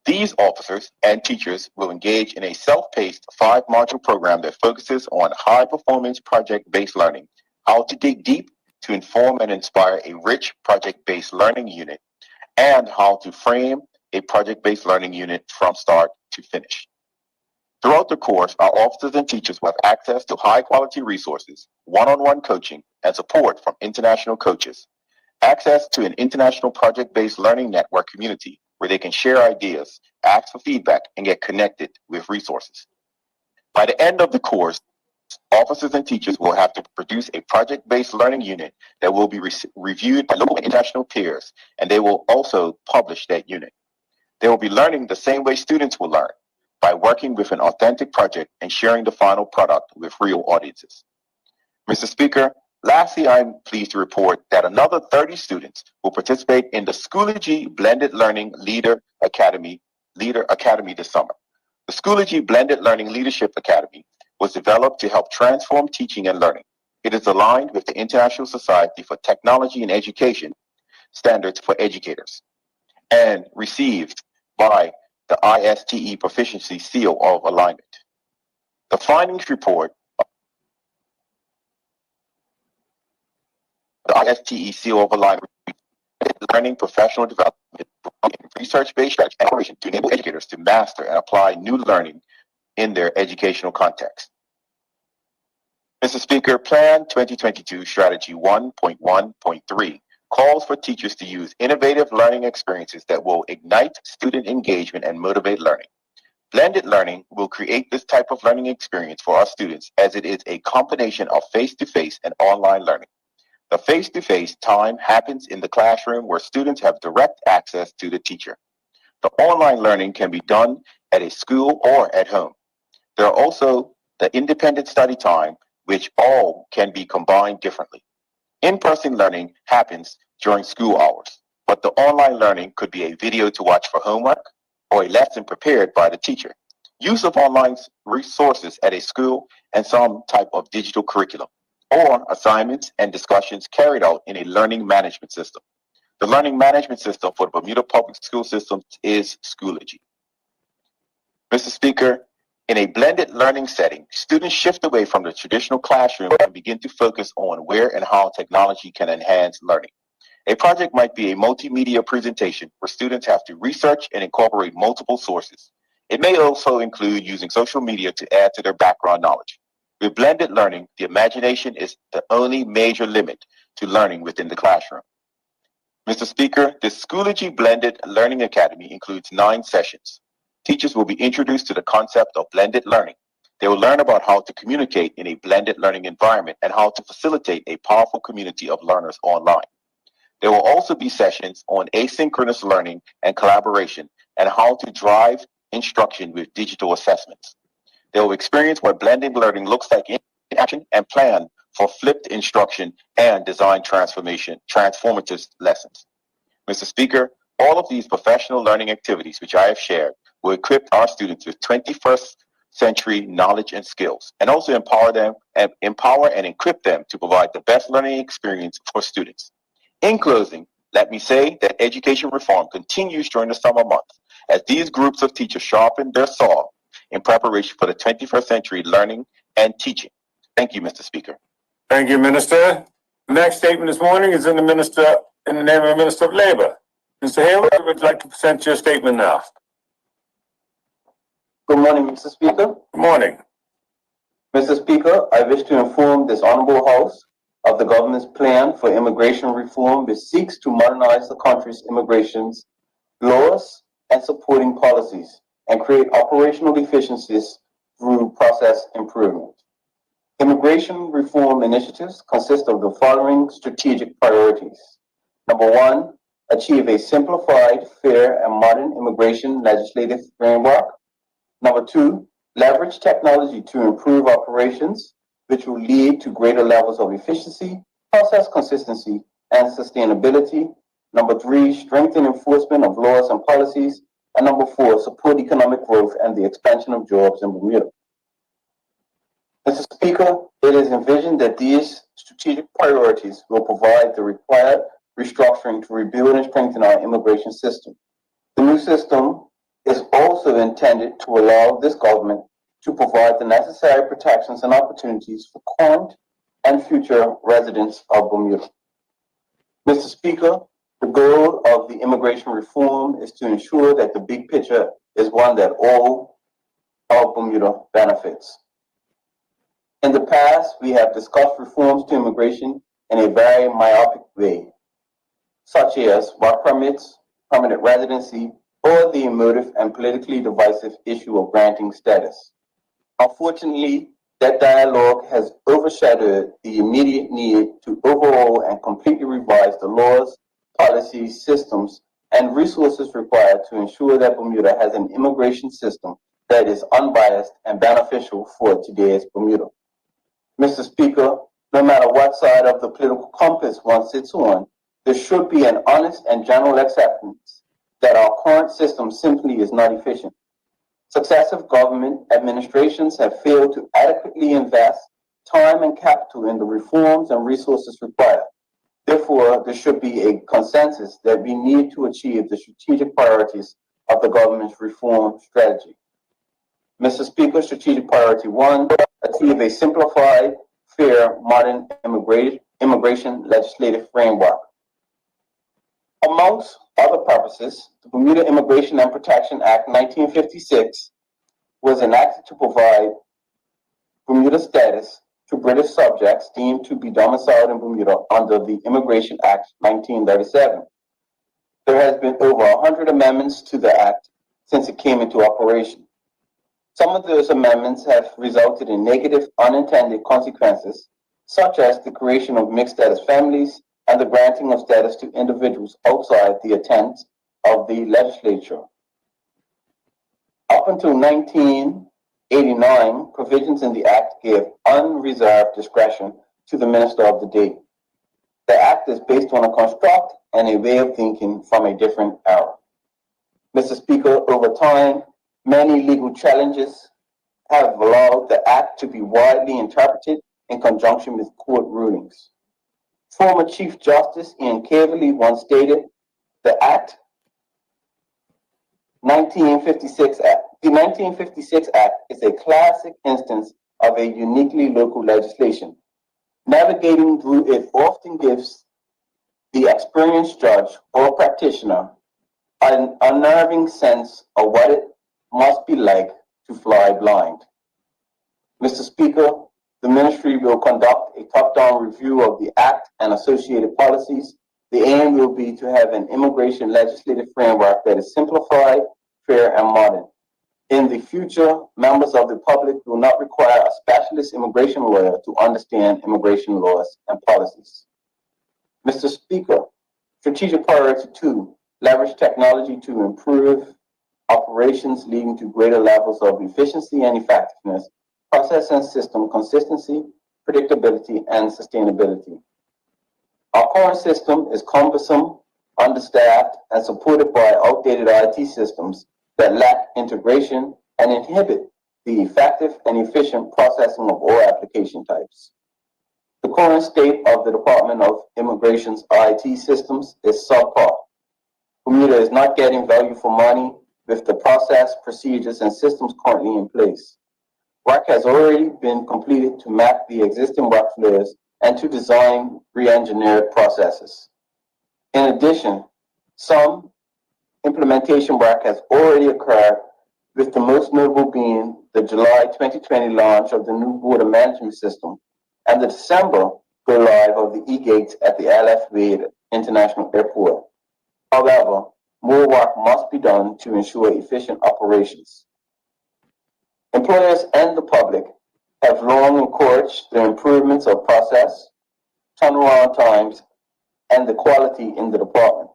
These officers and teachers will engage in a self-paced 5-module program that focuses on high-performance project-based learning, how to dig deep to inform and inspire a rich project-based learning unit, and how to frame a project-based learning unit from start to finish. Throughout the course, our officers and teachers will have access to high-quality resources, one-on-one coaching, and support from international coaches, access to an international project-based learning network community where they can share ideas, ask for feedback, and get connected with resources. By the end of the course, officers and teachers will have to produce a project-based learning unit that will be reviewed by local and international peers, and they will also publish that unit. They will be learning the same way students will learn, by working with an authentic project and sharing the final product with real audiences. Mr. Speaker, lastly, I'm pleased to report that another 30 students will participate in the Schoology Blended Learning Leader Academy this summer. The Schoology Blended Learning Leadership Academy was developed to help transform teaching and learning. It is aligned with the International Society for Technology and Education standards for educators and received by the ISTE Proficiency Seal of Alignment. The findings report the ISTE Seal of Alignment learning professional development research-based strategy and operation to enable educators to master and apply new learning in their educational context. Mr. Speaker, Plan 2022 Strategy 1.1.3 calls for teachers to use innovative learning experiences that will ignite student engagement and motivate learning. Blended learning will create this type of learning experience for our students as it is a combination of face-to-face and online learning. The face-to-face time happens in the classroom where students have direct access to the teacher. The online learning can be done at a school or at home. There are also the independent study time, which all can be combined differently. In-person learning happens during school hours, but the online learning could be a video to watch for homework or a lesson prepared by the teacher. Use of online resources at a school and some type of digital curriculum, or assignments and discussions carried out in a learning management system. The learning management system for the Bermuda Public School System is Schoology. Mr. Speaker, in a blended learning setting, students shift away from the traditional classroom and begin to focus on where and how technology can enhance learning. A project might be a multimedia presentation where students have to research and incorporate multiple sources. It may also include using social media to add to their background knowledge. With blended learning, the imagination is the only major limit to learning within the classroom. Mr. Speaker, the Schoology Blended Learning Academy includes 9 sessions. Teachers will be introduced to the concept of blended learning. They will learn about how to communicate in a blended learning environment and how to facilitate a powerful community of learners online. There will also be sessions on asynchronous learning and collaboration and how to drive instruction with digital assessments. They will experience what blended learning looks like in action and plan for flipped instruction and design transformative lessons. Mr. Speaker, all of these professional learning activities which I have shared will equip our students with 21st century knowledge and skills, and also empower and equip them to provide the best learning experience for students. In closing, let me say that education reform continues during the summer months as these groups of teachers sharpen their saw in preparation for the 21st century learning and teaching. Thank you, Mr. Speaker. Thank you, Minister. The next statement this morning is in the name of the Minister of Labor. Mr. Hayward, I would like to present your statement now. Good morning, Mr. Speaker. Good morning. Mr. Speaker, I wish to inform this Honorable House of the government's plan for immigration reform, which seeks to modernize the country's immigration laws and supporting policies and create operational efficiencies through process improvement. Immigration reform initiatives consist of the following strategic priorities. Number 1, achieve a simplified, fair, and modern immigration legislative framework. Number 2, leverage technology to improve operations, which will lead to greater levels of efficiency, process consistency, and sustainability. Number 3, strengthen enforcement of laws and policies. And number 4, support economic growth and the expansion of jobs in Bermuda. Mr. Speaker, it is envisioned that these strategic priorities will provide the required restructuring to rebuild and strengthen our immigration system. The new system is also intended to allow this government to provide the necessary protections and opportunities for current and future residents of Bermuda. Mr. Speaker, the goal of the immigration reform is to ensure that the big picture is one that all of Bermuda benefits. In the past, we have discussed reforms to immigration in a very myopic way, such as work permits, permanent residency, or the emotive and politically divisive issue of granting status. Unfortunately, that dialogue has overshadowed the immediate need to overhaul and completely revise the laws, policies, systems, and resources required to ensure that Bermuda has an immigration system that is unbiased and beneficial for today's Bermuda. Mr. Speaker, no matter what side of the political compass one sits on, there should be an honest and general acceptance that our current system simply is not efficient. Successive government administrations have failed to adequately invest time and capital in the reforms and resources required. Therefore, there should be a consensus that we need to achieve the strategic priorities of the government's reform strategy. Mr. Speaker, strategic priority 1, achieve a simplified, fair, modern immigration legislative framework. Amongst other purposes, the Bermuda Immigration and Protection Act 1956 was enacted to provide Bermuda status to British subjects deemed to be domiciled in Bermuda under the Immigration Act 1937. There has been over 100 amendments to the Act since it came into operation. Some of those amendments have resulted in negative unintended consequences, such as the creation of mixed status families and the granting of status to individuals outside the intent of the legislature. Up until 1989, provisions in the Act gave unreserved discretion to the Minister of the Day. The Act is based on a construct and a way of thinking from a different era. Mr. Speaker, over time, many legal challenges have allowed the Act to be widely interpreted in conjunction with court rulings. Former Chief Justice Ian Caverly once stated, the 1956 Act is a classic instance of a uniquely local legislation. Navigating through it often gives the experienced judge or practitioner an unnerving sense of what it must be like to fly blind. Mr. Speaker, the Ministry will conduct a top-down review of the Act and associated policies. The aim will be to have an immigration legislative framework that is simplified, fair, and modern. In the future, members of the public will not require a specialist immigration lawyer to understand immigration laws and policies. Mr. Speaker, strategic priority 2, leverage technology to improve operations leading to greater levels of efficiency and effectiveness, process and system consistency, predictability, and sustainability. Our current system is cumbersome, understaffed, and supported by outdated IT systems that lack integration and inhibit the effective and efficient processing of all application types. The current state of the Department of Immigration's IT systems is subpar. Bermuda is not getting value for money with the process, procedures, and systems currently in place. Work has already been completed to map the existing workflows and to design re-engineered processes. In addition, some implementation work has already occurred, with the most notable being the July 2020 launch of the new border management system and the December go live of the e-gates at the LF Wade International Airport. However, more work must be done to ensure efficient operations. Employers and the public have long encouraged the improvements of process, turnaround times, and the quality in the department.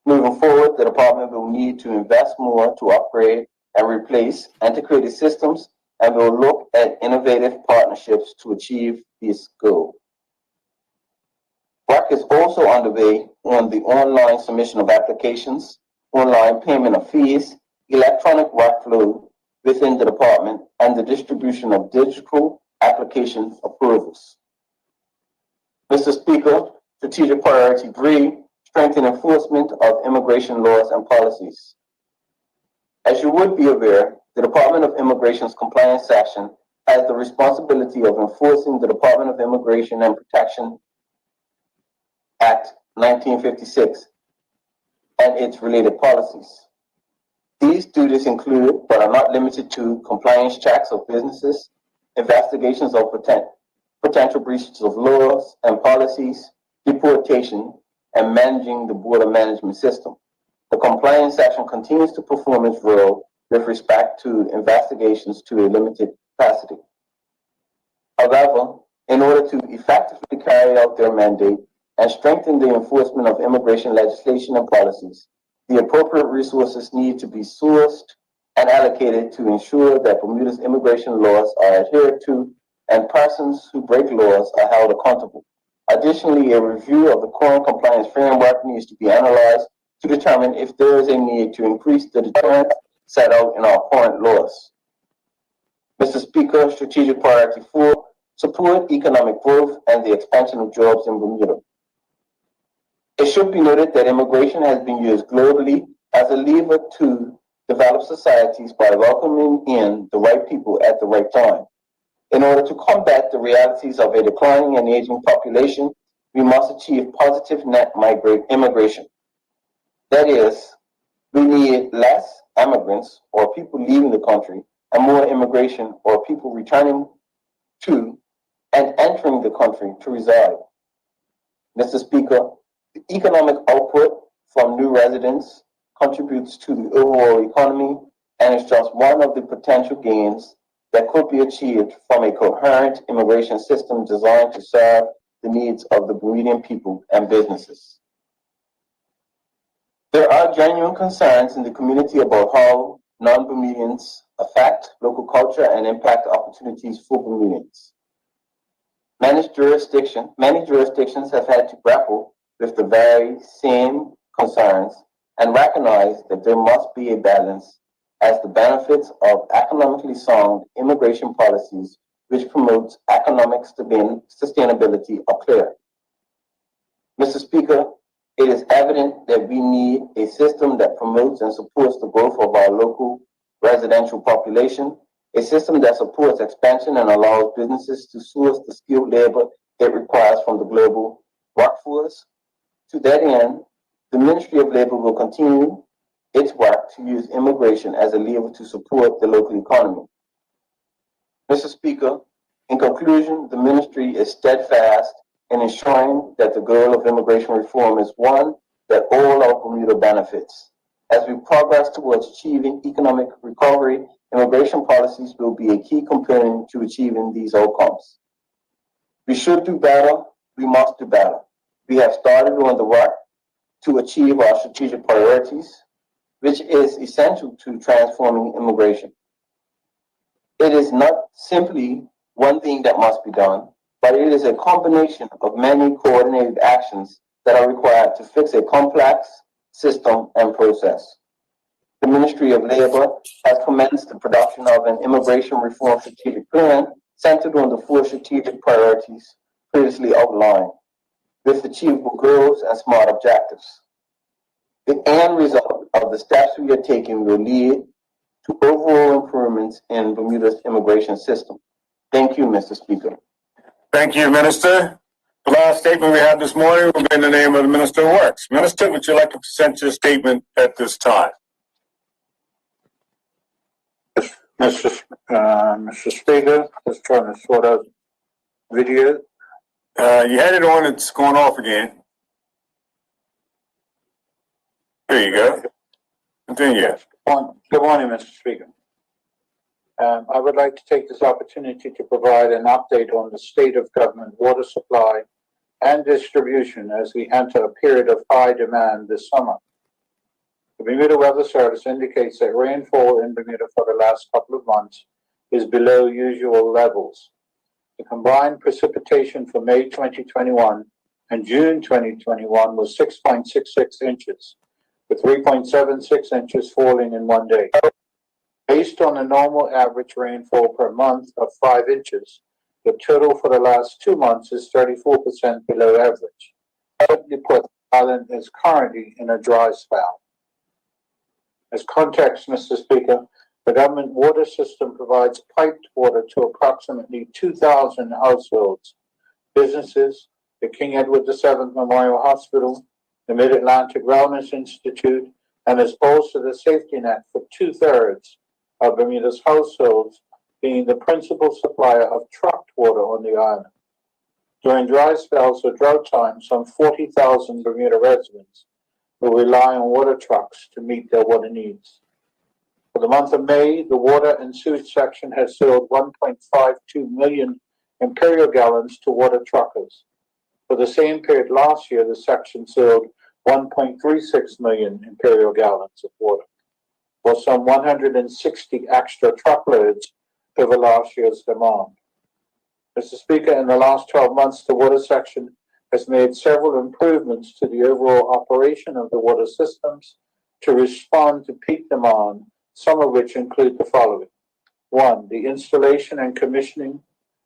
Moving forward, the department will need to invest more to upgrade and replace antiquated systems, and will look at innovative partnerships to achieve this goal. Work is also underway on the online submission of applications, online payment of fees, electronic workflow within the department, and the distribution of digital application approvals. Mr. Speaker, strategic priority 3, strengthen enforcement of immigration laws and policies. As you would be aware, the Department of Immigration's compliance section has the responsibility of enforcing the Department of Immigration and Protection Act 1956 and its related policies. These duties include, but are not limited to, compliance checks of businesses, investigations of potential breaches of laws and policies, deportation, and managing the border management system. The compliance section continues to perform its role with respect to investigations to a limited capacity. However, in order to effectively carry out their mandate and strengthen the enforcement of immigration legislation and policies, the appropriate resources need to be sourced and allocated to ensure that Bermuda's immigration laws are adhered to and persons who break laws are held accountable. Additionally, a review of the current compliance framework needs to be analyzed to determine if there is a need to increase the deterrent set out in our current laws. Mr. Speaker, strategic priority 4, support economic growth and the expansion of jobs in Bermuda. It should be noted that immigration has been used globally as a lever to develop societies by welcoming in the right people at the right time. In order to combat the realities of a declining and aging population, we must achieve positive net immigration. That is, we need less immigrants or people leaving the country and more immigration or people returning to and entering the country to reside. Mr. Speaker, the economic output from new residents contributes to the overall economy and is just one of the potential gains that could be achieved from a coherent immigration system designed to serve the needs of the Bermudian people and businesses. There are genuine concerns in the community about how non-Bermudians affect local culture and impact opportunities for Bermudians. Many jurisdictions have had to grapple with the very same concerns and recognize that there must be a balance as the benefits of economically sound immigration policies which promotes economic sustainability are clear. Mr. Speaker, it is evident that we need a system that promotes and supports the growth of our local residential population, a system that supports expansion and allows businesses to source the skilled labor it requires from the global workforce. To that end, the Ministry of Labor will continue its work to use immigration as a lever to support the local economy. Mr. Speaker, in conclusion, the Ministry is steadfast in ensuring that the goal of immigration reform is one that all of Bermuda benefits. As we progress towards achieving economic recovery, immigration policies will be a key component to achieving these outcomes. We should do better, we must do better. We have started on the work to achieve our strategic priorities, which is essential to transforming immigration. It is not simply one thing that must be done, but it is a combination of many coordinated actions that are required to fix a complex system and process. The Ministry of Labor has commenced the production of an immigration reform strategic plan centered on the 4 strategic priorities previously outlined, with achievable goals and smart objectives. The end result of the steps we are taking will lead to overall improvements in Bermuda's immigration system. Thank you, Mr. Speaker. Thank you, Minister. The last statement we have this morning will be in the name of the Minister of Works. Minister, would you like to present your statement at this time? Mr. Speaker, just trying to sort out video. You had it on, it's going off again. There you go. Continue. Good morning, Mr. Speaker. I would like to take this opportunity to provide an update on the state of government water supply and distribution as we enter a period of high demand this summer. The Bermuda Weather Service indicates that rainfall in Bermuda for the last couple of months is below usual levels. The combined precipitation for May 2021 and June 2021 was 6.66 inches, with 3.76 inches falling in one day. Based on a normal average rainfall per month of 5 inches, the total for the last 2 months is 34% below average. Simply put, the island is currently in a dry spell. As context, Mr. Speaker, the government water system provides piped water to approximately 2,000 households, businesses, the King Edward VII Memorial Hospital, the Mid-Atlantic Wellness Institute, and has bolstered a safety net for 2/3 of Bermuda's households, being the principal supplier of trucked water on the island. During dry spells or drought times, some 40,000 Bermuda residents will rely on water trucks to meet their water needs. For the month of May, the water and sewage section has sold 1.52 million imperial gallons to water truckers. For the same period last year, the section sold 1.36 million imperial gallons of water, or some 160 extra truckloads over last year's demand. Mr. Speaker, in the last 12 months, the water section has made several improvements to the overall operation of the water systems to respond to peak demand, some of which include the following. 1. The installation and commissioning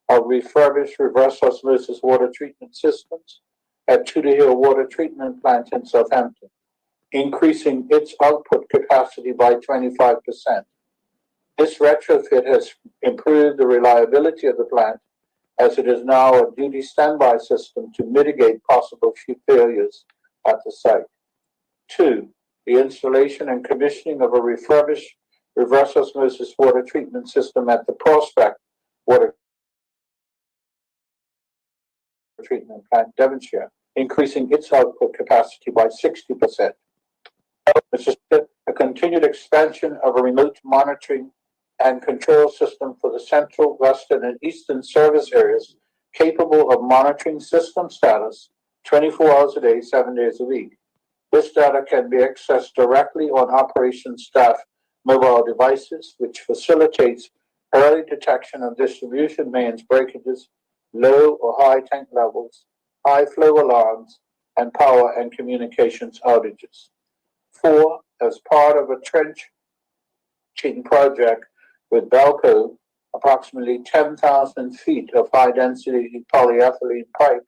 of refurbished reverse osmosis water treatment systems at Tudor Hill Water Treatment Plant in Southampton, increasing its output capacity by 25%. This retrofit has improved the reliability of the plant, as it is now a duty standby system to mitigate possible failures at the site. 2. The installation and commissioning of a refurbished reverse osmosis water treatment system at the Prospect Water Treatment Plant, Devonshire, increasing its output capacity by 60%. A continued expansion of a remote monitoring and control system for the central, western, and eastern service areas capable of monitoring system status 24 hours a day, 7 days a week. This data can be accessed directly on operations staff mobile devices, which facilitates early detection of distribution mains breakages, low or high tank levels, high flow alarms, and power and communications outages. 4. As part of a trenching project with Belco, approximately 10,000 feet of high-density polyethylene pipe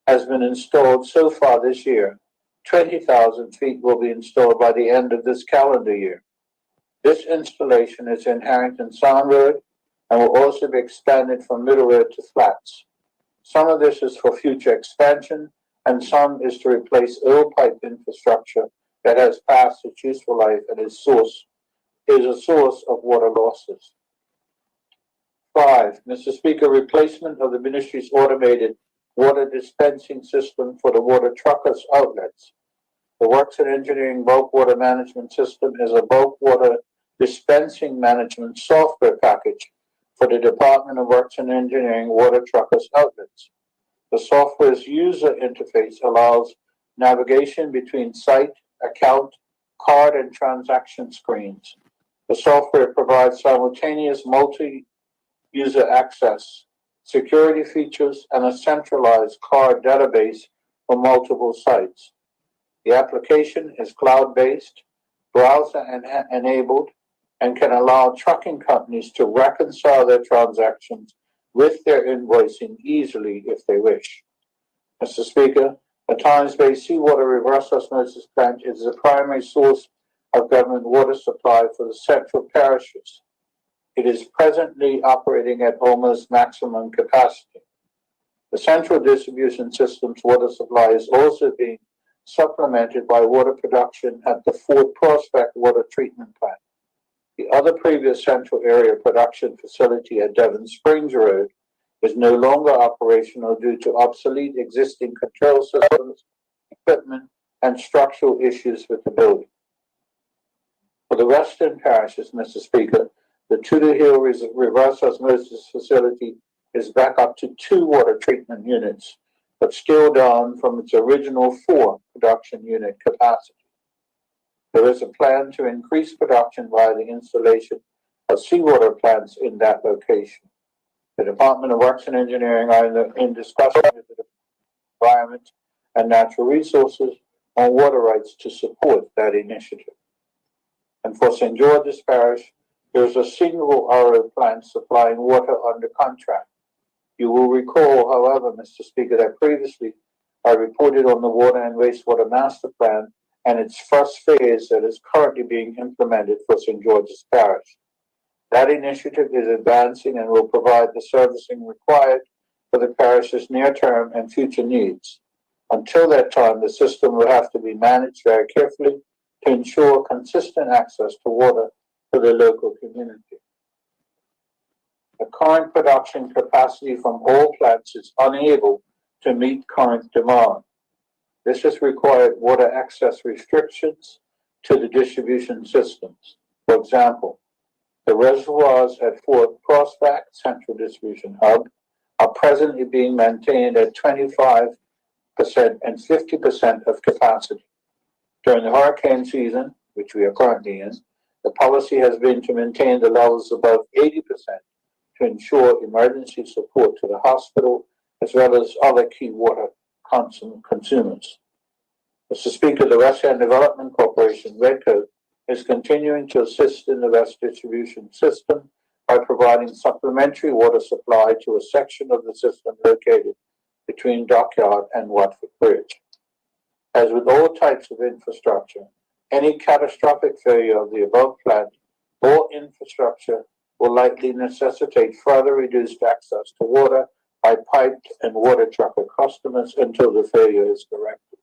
has been installed so far this year. 20,000 feet will be installed by the end of this calendar year. This installation is in Harrington Sound Road and will also be expanded from Middle Road to Flats. Some of this is for future expansion, and some is to replace old pipe infrastructure that has passed its useful life and is a source of water losses. 5. Mr. Speaker, replacement of the ministry's automated water dispensing system for the water truckers' outlets. The Works and Engineering Bulk Water Management System is a bulk water dispensing management software package for the Department of Works and Engineering water truckers' outlets. The software's user interface allows navigation between site, account, card, and transaction screens. The software provides simultaneous multi-user access, security features, and a centralized card database for multiple sites. The application is cloud-based, browser-enabled, and can allow trucking companies to reconcile their transactions with their invoicing easily if they wish. Mr. Speaker, the Times-based seawater reverse osmosis plant is the primary source of government water supply for the central parishes. It is presently operating at almost maximum capacity. The central distribution system's water supply is also being supplemented by water production at the Fort Prospect Water Treatment Plant. The other previous central area production facility at Devon Springs Road is no longer operational due to obsolete existing control systems, equipment, and structural issues with the building. For the western parishes, Mr. Speaker, the Tudor Hill reverse osmosis facility is back up to 2 water treatment units, but still down from its original 4 production unit capacity. There is a plan to increase production via the installation of seawater plants in that location. The Department of Works and Engineering are in discussion with the Environment and Natural Resources on water rights to support that initiative. And for St. George's Parish, there is a single RO plant supplying water under contract. You will recall, however, Mr. Speaker, that previously I reported on the Water and Wastewater Master Plan and its first phase that is currently being implemented for St. George's Parish. That initiative is advancing and will provide the servicing required for the parish's near-term and future needs. Until that time, the system will have to be managed very carefully to ensure consistent access to water for the local community. The current production capacity from all plants is unable to meet current demand. This has required water access restrictions to the distribution systems. For example, the reservoirs at Fort Prospect Central Distribution Hub are presently being maintained at 25% and 50% of capacity. During the hurricane season, which we are currently in, the policy has been to maintain the levels above 80% to ensure emergency support to the hospital as well as other key water consumers. Mr. Speaker, the West End Development Corporation, REDCO, is continuing to assist in the West distribution system by providing supplementary water supply to a section of the system located between Dockyard and Watford Bridge. As with all types of infrastructure, any catastrophic failure of the above plant or infrastructure will likely necessitate further reduced access to water by piped and water trucker customers until the failure is corrected.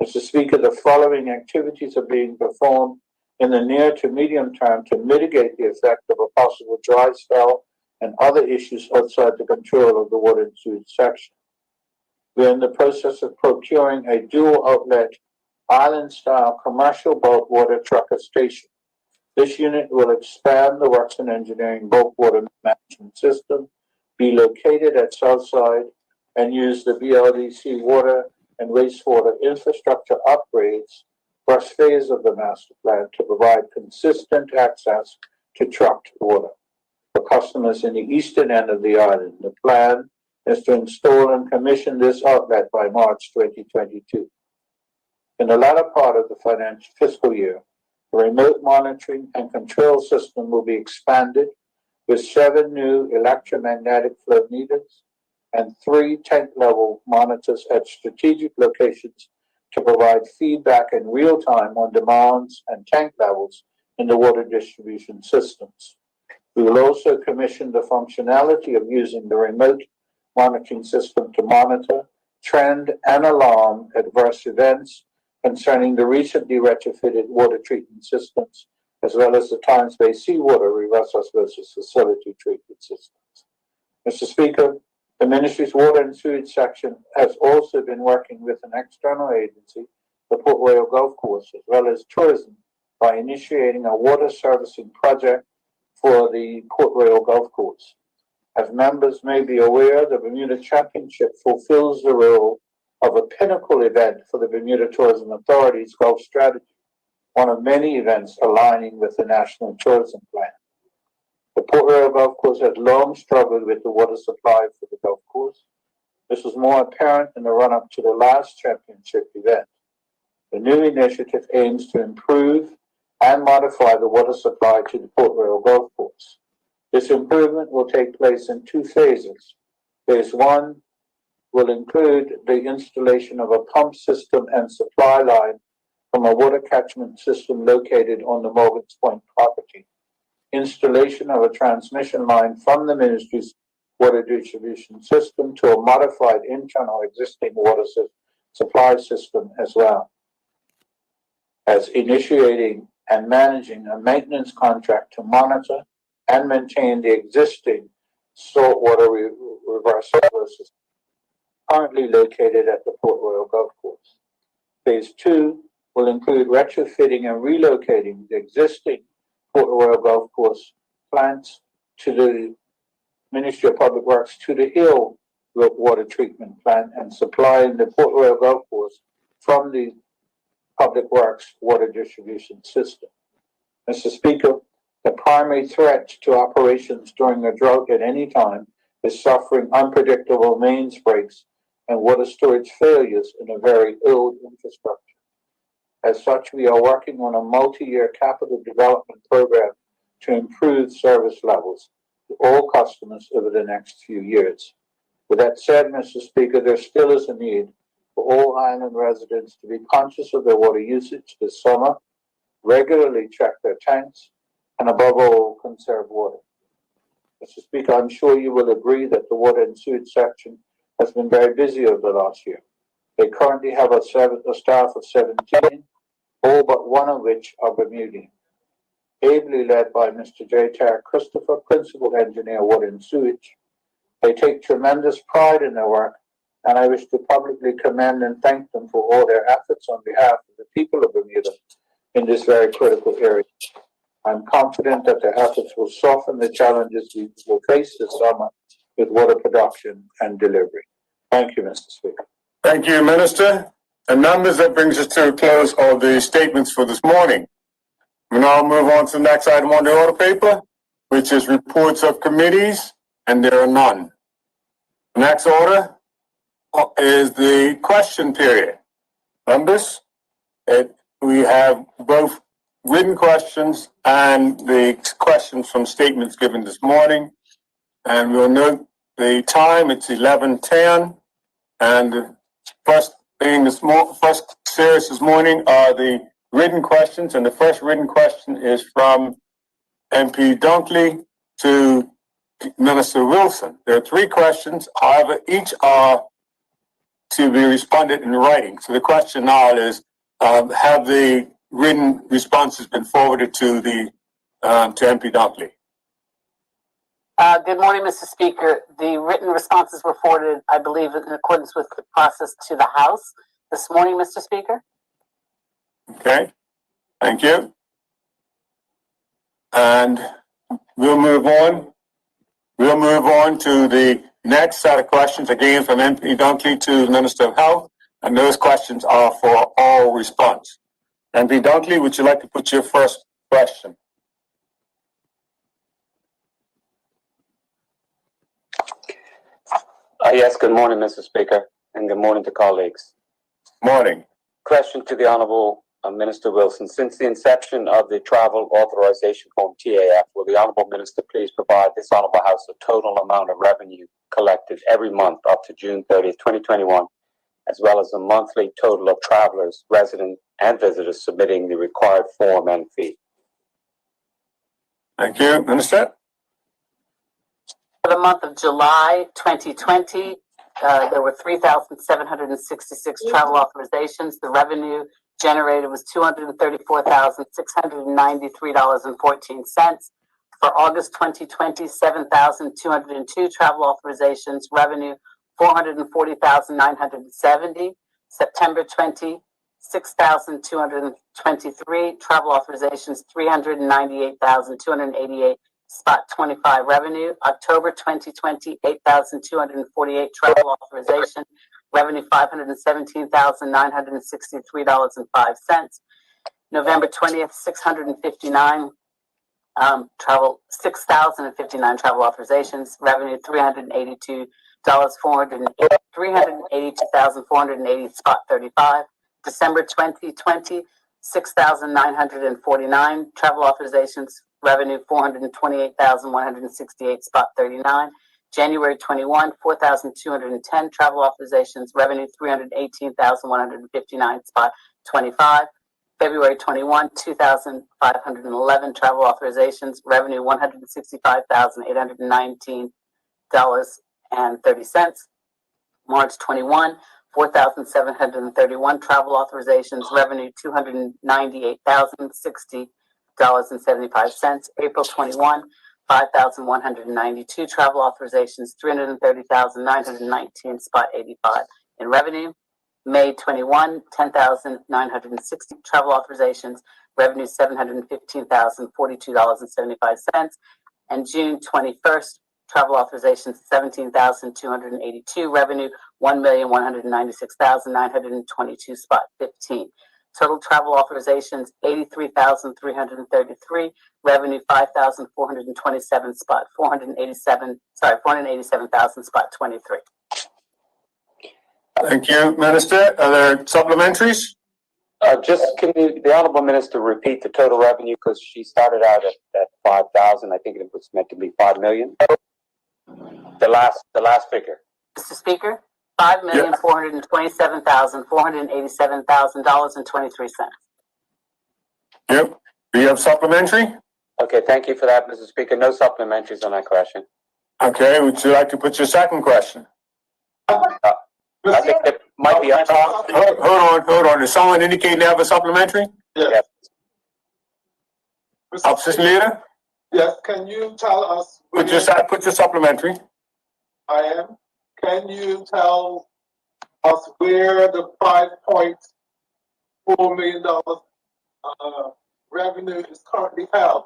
Mr. Speaker, the following activities are being performed in the near to medium term to mitigate the effect of a possible dry spell and other issues outside the control of the water and sewage section. We are in the process of procuring a dual outlet island-style commercial bulk water trucker station. This unit will expand the Works and Engineering bulk water management system, be located at Southside, and use the BLDC water and wastewater infrastructure upgrades, first phase of the master plan, to provide consistent access to trucked water for customers in the eastern end of the island. The plan is to install and commission this outlet by March 2022. In the latter part of the fiscal year, the remote monitoring and control system will be expanded with 7 new electromagnetic flow meters and 3 tank level monitors at strategic locations to provide feedback in real time on demands and tank levels in the water distribution systems. We will also commission the functionality of using the remote monitoring system to monitor, trend, and alarm adverse events concerning the recently retrofitted water treatment systems, as well as the time-space seawater reverse osmosis facility treatment systems. Mr. Speaker, the Ministry's Water and Sewage section has also been working with an external agency, the Port Royal Golf Course, as well as tourism, by initiating a water servicing project for the Port Royal Golf Course. As members may be aware, the Bermuda Championship fulfills the role of a pinnacle event for the Bermuda Tourism Authority's golf strategy, one of many events aligning with the National Tourism Plan. The Port Royal Golf Course has long struggled with the water supply for the golf course. This was more apparent in the run-up to the last championship event. The new initiative aims to improve and modify the water supply to the Port Royal Golf Course. This improvement will take place in 2 phases. Phase 1 will include the installation of a pump system and supply line from a water catchment system located on the Morgan's Point property, installation of a transmission line from the Ministry's water distribution system to a modified internal existing water supply system, as well as initiating and managing a maintenance contract to monitor and maintain the existing saltwater reverse osmosis currently located at the Port Royal Golf Course. Phase 2 will include retrofitting and relocating the existing Port Royal Golf Course plants to the Ministry of Public Works to the Hill water treatment plant and supplying the Port Royal Golf Course from the Public Works water distribution system. Mr. Speaker, the primary threat to operations during a drought at any time is suffering unpredictable mains breaks and water storage failures in a very old infrastructure. As such, we are working on a multi-year capital development program to improve service levels to all customers over the next few years. With that said, Mr. Speaker, there still is a need for all island residents to be conscious of their water usage this summer, regularly check their tanks, and above all, conserve water. Mr. Speaker, I'm sure you will agree that the water and sewage section has been very busy over the last year. They currently have a staff of 17, all but one of which are Bermudian. Ably led by Mr. J. Tarek Christopher, Principal Engineer, Water and Sewage. They take tremendous pride in their work, and I wish to publicly commend and thank them for all their efforts on behalf of the people of Bermuda in this very critical area. I'm confident that their efforts will soften the challenges we will face this summer with water production and delivery. Thank you, Mr. Speaker. Thank you, Minister. And members, that brings us to a close of the statements for this morning. We now move on to the next item on the order paper, which is reports of committees, and there are none. The next order is the question period. Members, we have both written questions and the questions from statements given this morning. And we'll note the time, it's 11:10. And the first series this morning are the written questions. And the first written question is from MP Dunkley to Minister Wilson. There are 3 questions, however, each are to be responded in writing. So the question now is, have the written responses been forwarded to MP Dunkley? Good morning, Mr. Speaker. The written responses were forwarded, I believe, in accordance with the process to the House this morning, Mr. Speaker. Okay, thank you. And we'll move on. We'll move on to the next set of questions, again from MP Dunkley to the Minister of Health, and those questions are for all response. MP Dunkley, would you like to put your first question? Yes, good morning, Mr. Speaker, and good morning to colleagues. Morning. Question to the Honourable Minister Wilson. Since the inception of the Travel Authorization Form TAF, will the Honourable Minister please provide this Honourable House a total amount of revenue collected every month up to June 30th, 2021, as well as a monthly total of travellers, residents, and visitors submitting the required form and fee? Thank you. Minister? For the month of July 2020, there were 3,766 travel authorizations. The revenue generated was $234,693.14. For August 2020, 7,202 travel authorizations, revenue $440,970. September 20, 6,223 travel authorizations, $398,288.25 revenue. October 2020, 8,248 travel authorization, revenue $517,963.05. November 20th, 6,059 travel authorizations, revenue $382,480.35. December 2020, 6,949 travel authorizations, revenue $428,168.39. January 21, 4,210 travel authorizations, revenue $318,159.25. February 21, 2,511 travel authorizations, revenue $165,819.30. March 21, 4,731 travel authorizations, revenue $298,060.75. April 21, 5,192 travel authorizations, $330,919.85 in revenue. May 21, 10,960 travel authorizations, revenue $715,042.75. And June 21st, travel authorizations 17,282, revenue $1,196,922.15. Total travel authorizations 83,333, revenue 487,000.23. Thank you, Minister. Are there supplementaries? Can the Honourable Minister repeat the total revenue, because she started out at 5,000. I think it was meant to be 5 million. The last figure. Mr. Speaker, $5,427,487,000.23. Yep. Do you have supplementary? Okay, thank you for that, Mr. Speaker. No supplementaries on that question. Okay, would you like to put your second question? I think it might be up top. Hold on. Is someone indicating they have a supplementary? Yes. Opposition leader? Yes, can you tell us? Put your supplementary. I am. Can you tell us where the $5.4 million revenue is currently held?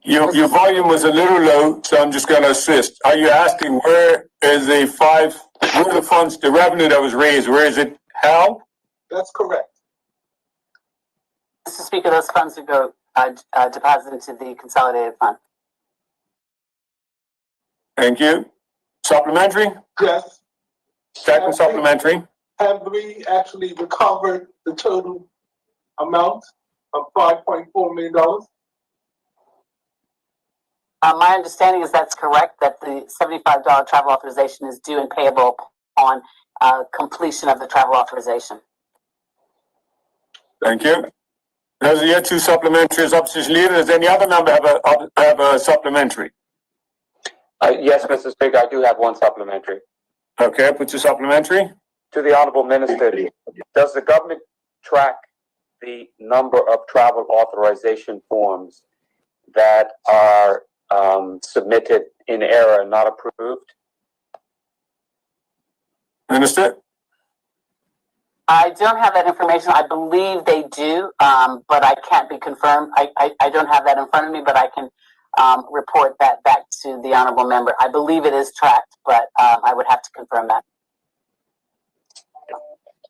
Your volume was a little low, so I'm just going to assist. Are you asking where is the funds, the revenue that was raised, where is it held? That's correct. Mr. Speaker, those funds would go deposited into the consolidated fund. Thank you. Supplementary? Yes. Second supplementary. Have we actually recovered the total amount of $5.4 million? My understanding is that's correct, that the $75 travel authorization is due and payable on completion of the travel authorization. Thank you. Those are your two supplementaries, opposition leader. Does any other member have a supplementary? Yes, Mr. Speaker, I do have one supplementary. Okay, put your supplementary. To the Honorable Minister, does the government track the number of travel authorization forms that are submitted in error and not approved? Minister? I don't have that information. I believe they do, but I can't be confirmed. I don't have that in front of me, but I can report that back to the honorable member. I believe it is tracked, but I would have to confirm that.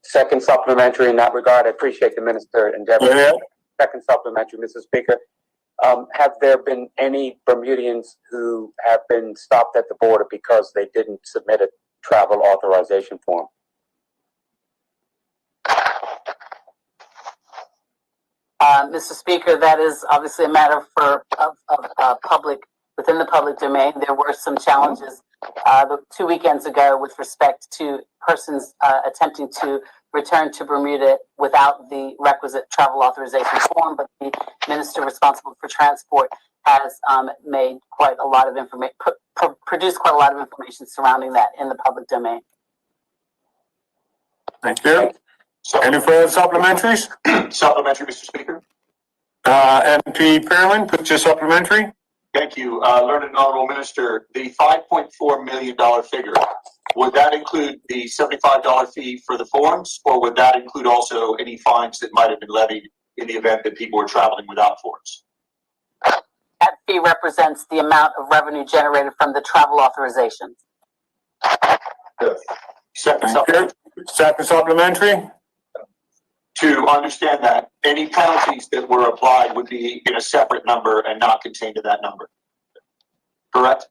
Second supplementary in that regard. I appreciate the minister endeavor. Yeah. Second supplementary, Mr. Speaker. Have there been any Bermudians who have been stopped at the border because they didn't submit a travel authorization form? Mr. Speaker, that is obviously a matter of public, within the public domain. There were some challenges 2 weekends ago with respect to persons attempting to return to Bermuda without the requisite travel authorization form, but the minister responsible for transport has made quite a lot of information, produced quite a lot of information surrounding that in the public domain. Thank you. Any further supplementaries? Supplementary, Mr. Speaker. MP Pearlman, put your supplementary. Thank you. Learned and Honorable Minister, the $5.4 million figure, would that include the $75 fee for the forms, or would that include also any fines that might have been levied in the event that people were traveling without forms? That fee represents the amount of revenue generated from the travel authorizations. Second supplementary. To understand that, any penalties that were applied would be in a separate number and not contained in that number. Correct?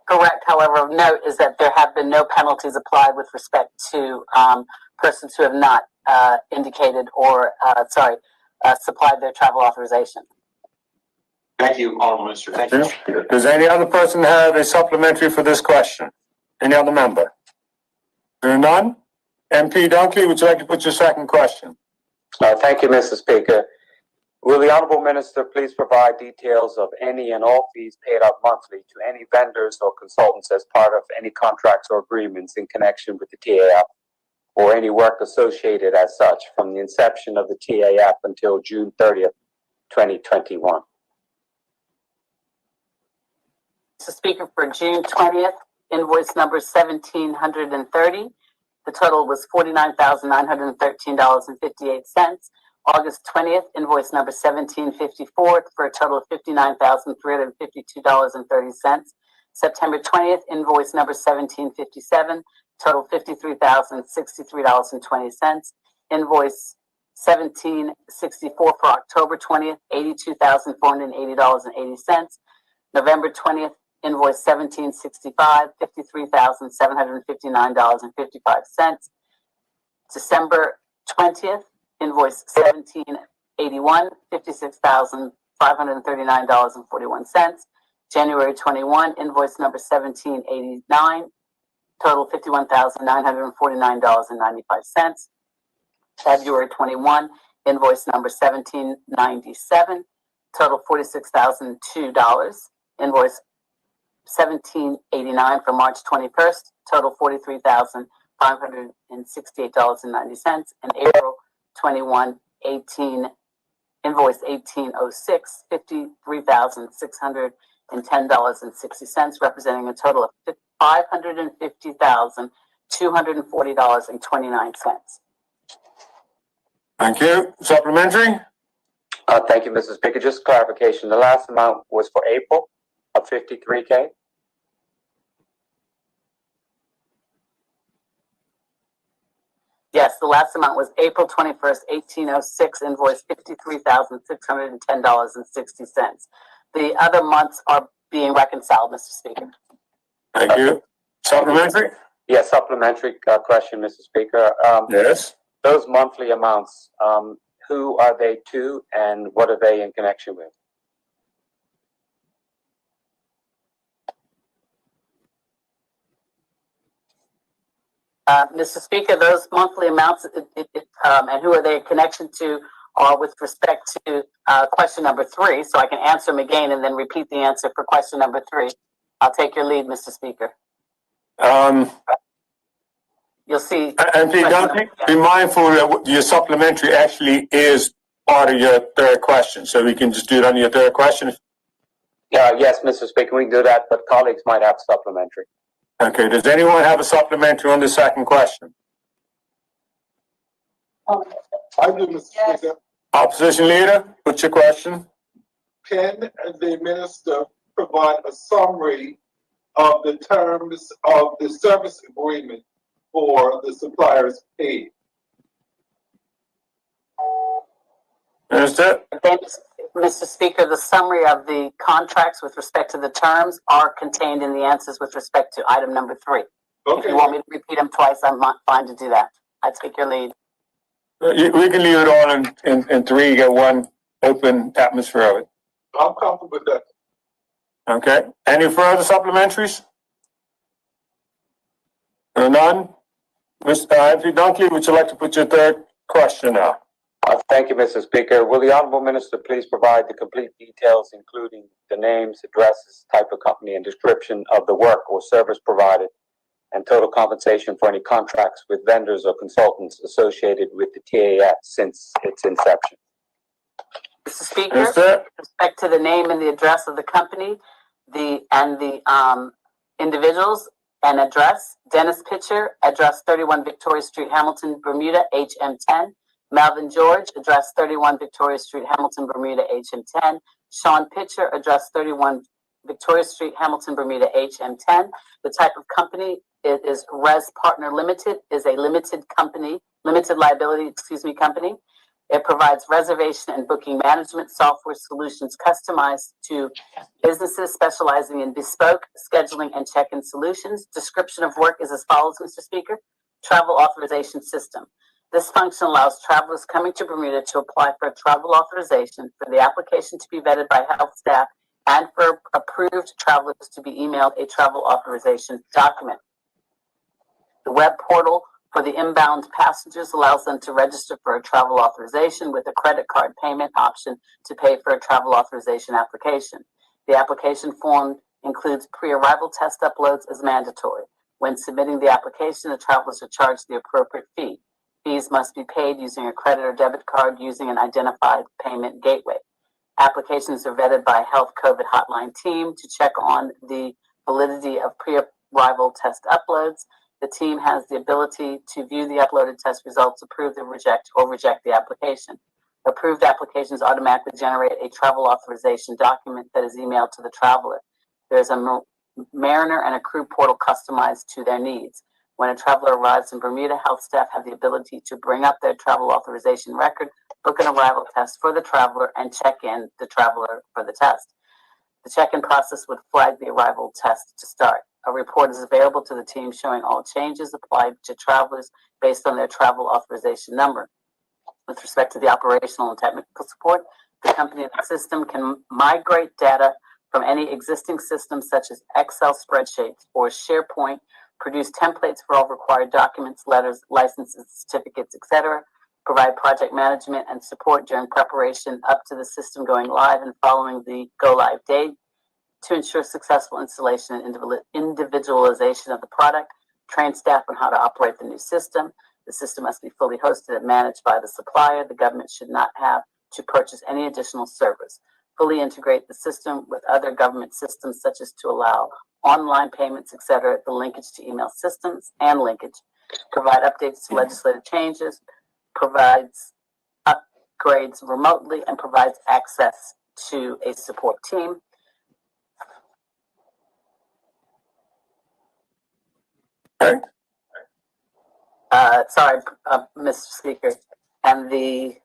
Correct. However, of note is that there have been no penalties applied with respect to persons who have not indicated or, supplied their travel authorization. Thank you, Honorable Minister. Thank you. Does any other person have a supplementary for this question? Any other member? There are none? MP Dunkley, would you like to put your second question? Thank you, Mr. Speaker. Will the Honorable Minister please provide details of any and all fees paid out monthly to any vendors or consultants as part of any contracts or agreements in connection with the TAF, or any work associated as such from the inception of the TAF until June 30th, 2021? Mr. Speaker, for June 20th, invoice number 1730. The total was $49,913.58. August 20th, invoice number 1754 for a total of $59,352.30. September 20th, invoice number 1757, total $53,063.20. Invoice 1764 for October 20th, $82,480.80. November 20th, invoice 1765, $53,759.55. December 20th, invoice 1781, $56,539.41. January 21, invoice number 1789, total $51,949.95. February 21, invoice number 1797, total $46,002. Invoice 1789 for March 21st, total $43,568.90. And April 21, invoice 1806, $53,610.60, representing a total of $550,240.29. Thank you. Supplementary? Thank you, Mr. Speaker. Just clarification. The last amount was for April of $53K. Yes, the last amount was April 21st, 1806, invoice $53,610.60. The other months are being reconciled, Mr. Speaker. Thank you. Supplementary? Yes, supplementary question, Mr. Speaker. Yes. Those monthly amounts, who are they to, and what are they in connection with? Mr. Speaker, those monthly amounts, and who are they in connection to, are with respect to question number 3. So I can answer them again and then repeat the answer for question number 3. I'll take your lead, Mr. Speaker. You'll see. And be mindful that your supplementary actually is part of your third question, so we can just do it on your third question. Yes, Mr. Speaker, we can do that, but colleagues might have supplementary. Okay, does anyone have a supplementary on the second question? I do, Mr. Speaker. Opposition leader, what's your question? Can the minister provide a summary of the terms of the service agreement for the suppliers paid? Minister? Mr. Speaker, the summary of the contracts with respect to the terms are contained in the answers with respect to item number 3. Okay. If you want me to repeat them twice, I'm not fine to do that. I take your lead. We can leave it all in 3, get one open atmosphere of it. I'm comfortable with that. Okay. Any further supplementaries? None? Mr. Anthony Dunkley, would you like to put your third question now? Thank you, Mr. Speaker. Will the Honorable Minister please provide the complete details, including the names, addresses, type of company, and description of the work or service provided, and total compensation for any contracts with vendors or consultants associated with the TAF since its inception? Mr. Speaker, with respect to the name and the address of the company, the individuals and address: Dennis Pitcher, address 31 Victoria Street, Hamilton, Bermuda, HM10. Melvin George, address 31 Victoria Street, Hamilton, Bermuda, HM10. Sean Pitcher, address 31 Victoria Street, Hamilton, Bermuda, HM10. The type of company is Res Partner Limited, is a limited liability company. It provides reservation and booking management software solutions customized to businesses specializing in bespoke scheduling and check-in solutions. Description of work is as follows, Mr. Speaker. Travel authorization system. This function allows travelers coming to Bermuda to apply for a travel authorization, for the application to be vetted by health staff, and for approved travelers to be emailed a travel authorization document. The web portal for the inbound passengers allows them to register for a travel authorization with a credit card payment option to pay for a travel authorization application. The application form includes pre-arrival test uploads as mandatory. When submitting the application, the travelers are charged the appropriate fee. Fees must be paid using a credit or debit card using an identified payment gateway. Applications are vetted by Health COVID Hotline team to check on the validity of pre-arrival test uploads. The team has the ability to view the uploaded test results, approve or reject the application. Approved applications automatically generate a travel authorization document that is emailed to the traveler. There's a Mariner and a crew portal customized to their needs. When a traveler arrives in Bermuda, health staff have the ability to bring up their travel authorization record, book an arrival test for the traveler, and check in the traveler for the test. The check-in process would flag the arrival test to start. A report is available to the team showing all changes applied to travelers based on their travel authorization number. With respect to the operational and technical support, the company and the system can migrate data from any existing systems such as Excel spreadsheets or SharePoint, produce templates for all required documents, letters, licenses, certificates, etc., provide project management and support during preparation up to the system going live and following the go-live date to ensure successful installation and individualization of the product, train staff on how to operate the new system. The system must be fully hosted and managed by the supplier. The government should not have to purchase any additional servers. Fully integrate the system with other government systems, such as to allow online payments, etc., the linkage to email systems and linkage, provide updates to legislative changes, provides upgrades remotely, and provides access to a support team. Mr. Speaker, and the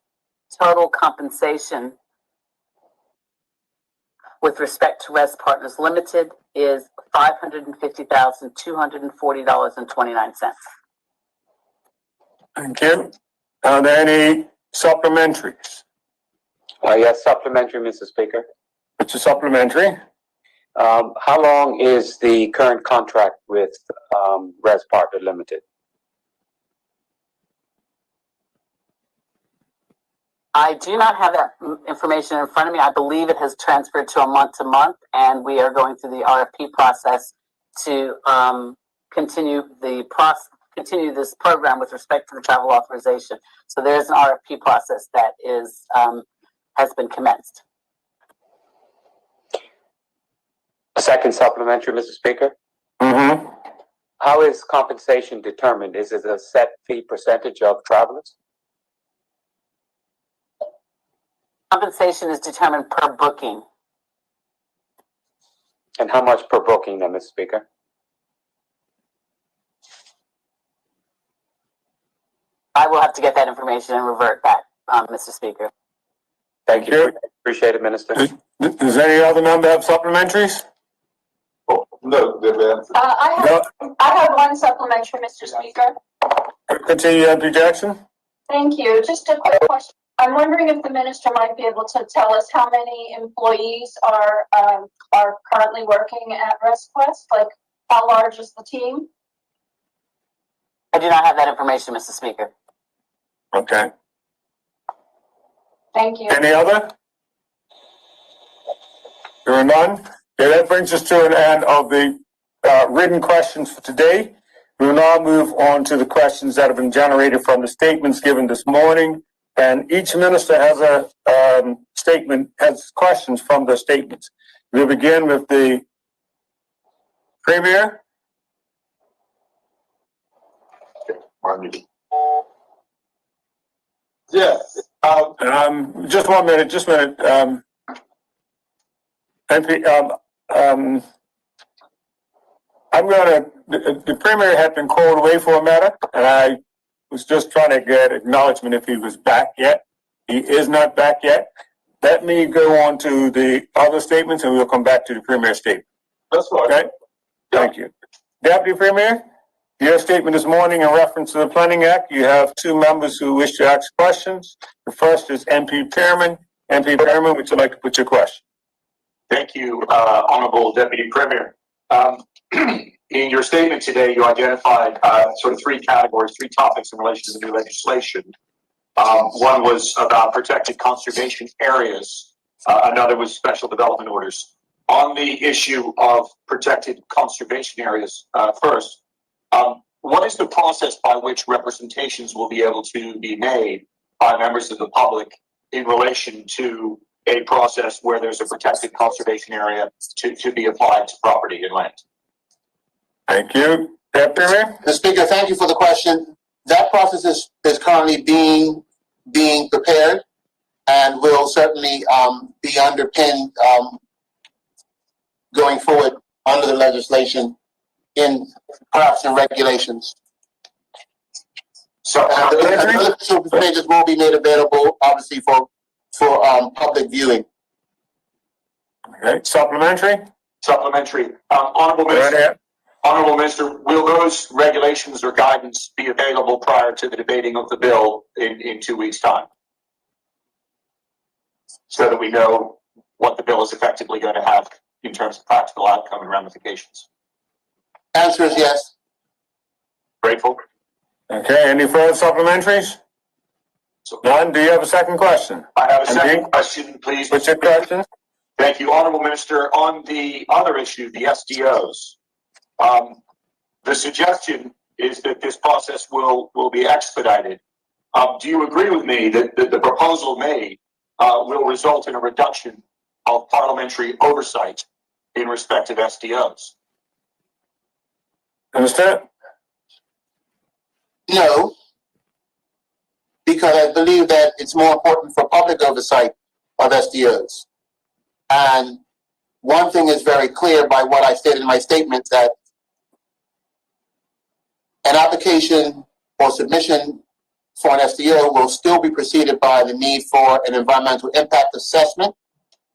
total compensation with respect to Res Partners Limited is $550,240.29. Thank you. Are there any supplementaries. Yes, supplementary, Mr. Speaker. It's a supplementary. How long is the current contract with Res Partner Limited? I do not have that information in front of me. I believe it has transferred to a month-to-month, and we are going through the RFP process to continue this program with respect to the travel authorization. So there is an RFP process that is has been commenced. Second supplementary, Mr. Speaker. Mm-hmm. How is compensation determined? Is it a set fee percentage of travelers? Compensation is determined per booking. And how much per booking then, Mr. Speaker? I will have to get that information and revert back, Mr. Speaker. Thank you. Appreciate it, Minister. Does any other member have supplementaries? No, I have one supplementary, Mr. Speaker. Continue, MP Jackson. Thank you. Just a quick question. I'm wondering if the minister might be able to tell us how many employees are currently working at ResQuest? Like, how large is the team? I do not have that information, Mr. Speaker. Okay. Thank you. Any other? There are none. Okay, that brings us to an end of the written questions for today. We will now move on to the questions that have been generated from the statements given this morning. And each minister has a statement, has questions from the statements. We'll begin with the Premier. Yes. Just 1 minute, MP, the Premier had been called away for a matter, and I was just trying to get acknowledgement if he was back yet. He is not back yet. Let me go on to the other statements, and we'll come back to the Premier's statement. That's right. Okay? Thank you. Deputy Premier, your statement this morning in reference to the Planning Act, you have two members who wish to ask questions. The first is MP Pearman. MP Pearman, would you like to put your question? Thank you, Honorable Deputy Premier. In your statement today, you identified sort of three categories, three topics in relation to the new legislation. One was about protected conservation areas. Another was special development orders. On the issue of protected conservation areas, first, what is the process by which representations will be able to be made by members of the public in relation to a process where there's a protected conservation area to be applied to property and land? Thank you. Deputy Premier? Mr. Speaker, thank you for the question. That process is currently being prepared and will certainly be underpinned going forward under the legislation perhaps in regulations. So the pages will be made available, obviously, for public viewing. Okay. Supplementary. Honorable Minister, will those regulations or guidance be available prior to the debating of the bill in 2 weeks' time? So that we know what the bill is effectively going to have in terms of practical outcome and ramifications. Answer is yes. Grateful. Okay. Any further supplementaries? None. Do you have a second question? I have a second question, please. What's your question? Thank you, Honorable Minister. On the other issue, the SDOs, the suggestion is that this process will be expedited. Do you agree with me that the proposal made will result in a reduction of parliamentary oversight in respect of SDOs? Understand? No, because I believe that it's more important for public oversight of SDOs. And one thing is very clear by what I stated in my statement, that an application or submission for an SDO will still be preceded by the need for an environmental impact assessment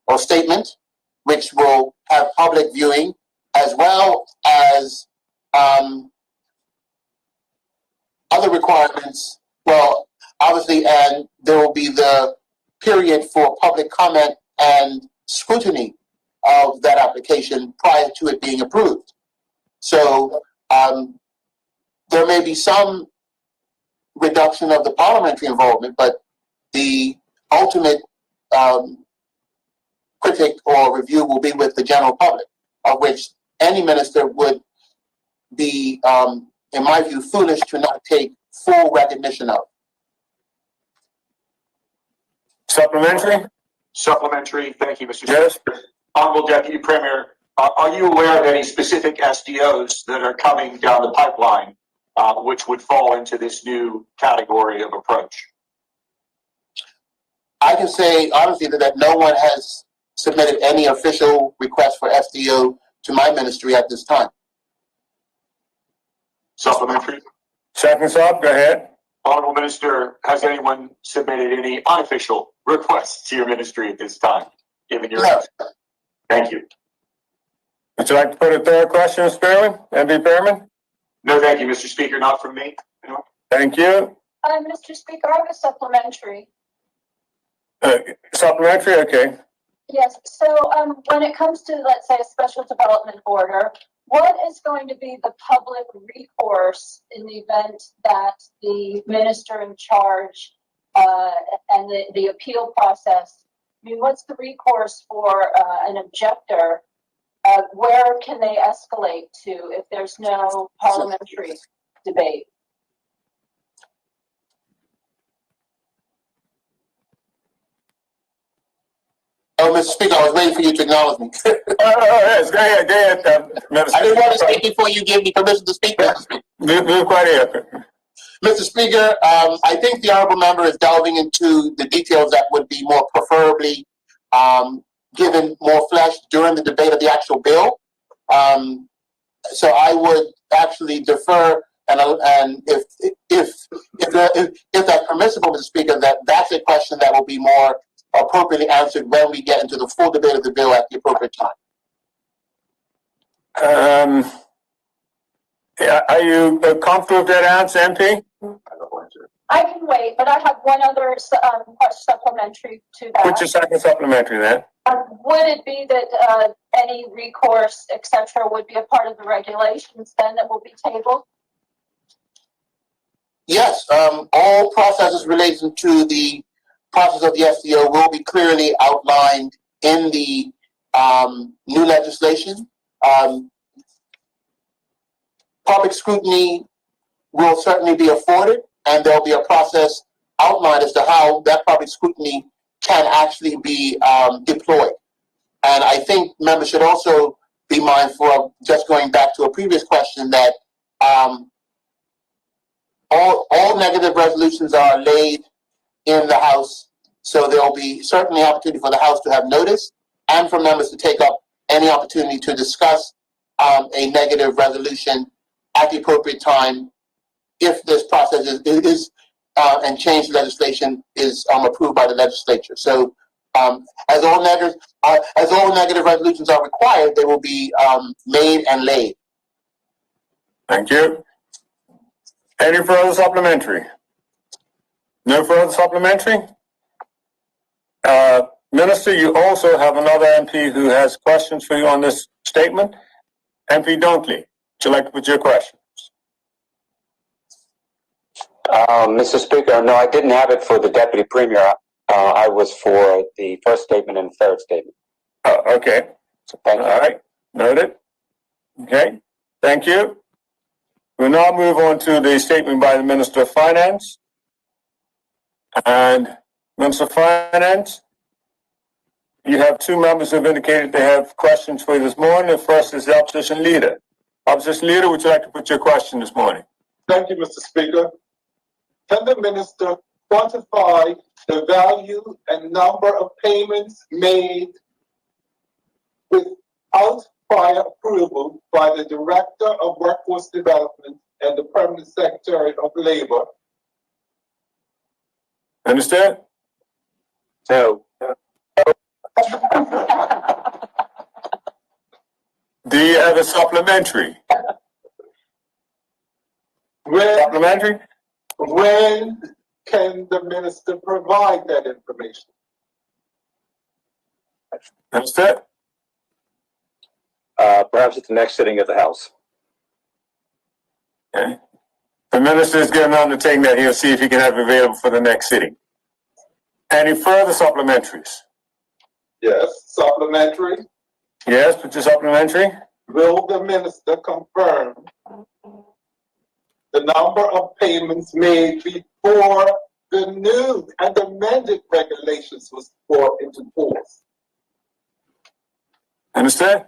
or statement, which will have public viewing, as well as other requirements. Well, obviously, and there will be the period for public comment and scrutiny of that application prior to it being approved. So there may be some reduction of the parliamentary involvement, but the ultimate critic or review will be with the general public, of which any minister would be, in my view, foolish to not take full recognition of. Supplementary? Supplementary. Thank you, Mr. Yes. Speaker. Honorable Deputy Premier, are you aware of any specific SDOs that are coming down the pipeline, which would fall into this new category of approach? I can say honestly that no one has submitted any official request for SDO to my ministry at this time. Supplementary. Seconds up, go ahead. Honorable Minister, has anyone submitted any unofficial requests to your ministry at this time, given your No. Thank you. Would you like to put a third question, Mr. Spearman? MP Pearman? No, thank you, Mr. Speaker, not from me. Thank you. Mr. Speaker, I have a supplementary. Supplementary, okay. Yes, so when it comes to, let's say, a special development order, what is going to be the public recourse in the event that the minister in charge and the appeal process, I mean, what's the recourse for an objector? Where can they escalate to if there's no parliamentary debate? Oh, Mr. Speaker, I was waiting for you to acknowledge me. Yes, go ahead, I didn't want to speak before you gave me permission to speak. Move quite here. Mr. Speaker, I think the honorable member is delving into the details that would be more preferably given more flesh during the debate of the actual bill. So I would actually defer, and if that's permissible, Mr. Speaker, that's a question that will be more appropriately answered when we get into the full debate of the bill at the appropriate time. Are you comfortable with that answer, MP? I can wait, but I have one other supplementary to that. Put your second supplementary then. Would it be that any recourse, etc., would be a part of the regulations then that will be tabled? Yes, all processes relating to the process of the SDO will be clearly outlined in the new legislation. Public scrutiny will certainly be afforded, and there'll be a process outlined as to how that public scrutiny can actually be deployed. And I think members should also be mindful of, just going back to a previous question, that all negative resolutions are laid in the House, so there will be certainly opportunity for the House to have notice and for members to take up any opportunity to discuss a negative resolution at the appropriate time if this process is and change legislation is approved by the legislature. So as all negative resolutions are required, they will be made and laid. Thank you. Any further supplementary? No further supplementary? Minister, you also have another MP who has questions for you on this statement. MP Dunkley, would you like to put your questions? Mr. Speaker, no, I didn't have it for the Deputy Premier. I was for the first statement and third statement. Okay. So thank you. All right. Noted. Okay. Thank you. We'll now move on to the statement by the Minister of Finance. And Minister of Finance, you have two members who have indicated they have questions for you this morning. The first is the Opposition Leader. Opposition Leader, would you like to put your question this morning? Thank you, Mr. Speaker. Can the minister quantify the value and number of payments made without prior approval by the Director of Workforce Development and the Permanent Secretary of Labor? Understand? No. Do you have a supplementary? Supplementary? When can the minister provide that information? Minister? Perhaps at the next sitting of the House. Okay. The minister is going to undertake that. He'll see if he can have it available for the next sitting. Any further supplementaries? Yes, supplementary. Yes, put your supplementary. Will the minister confirm the number of payments made before the new and amended regulations was brought into force? Understand?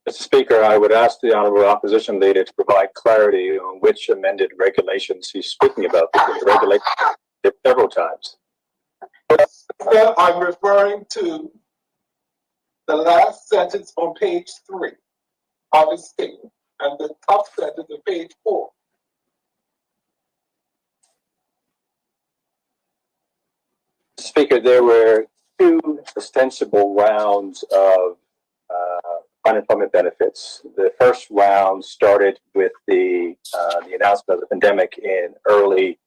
Mr. Speaker, I would ask the Honorable Opposition Leader to provide clarity on which amended regulations he's speaking about, because the regulations several times. I'm referring to the last sentence on page 3 of his statement and the top sentence of page 4. Speaker, there were two ostensible rounds of unemployment benefits. The first round started with the announcement of the pandemic in early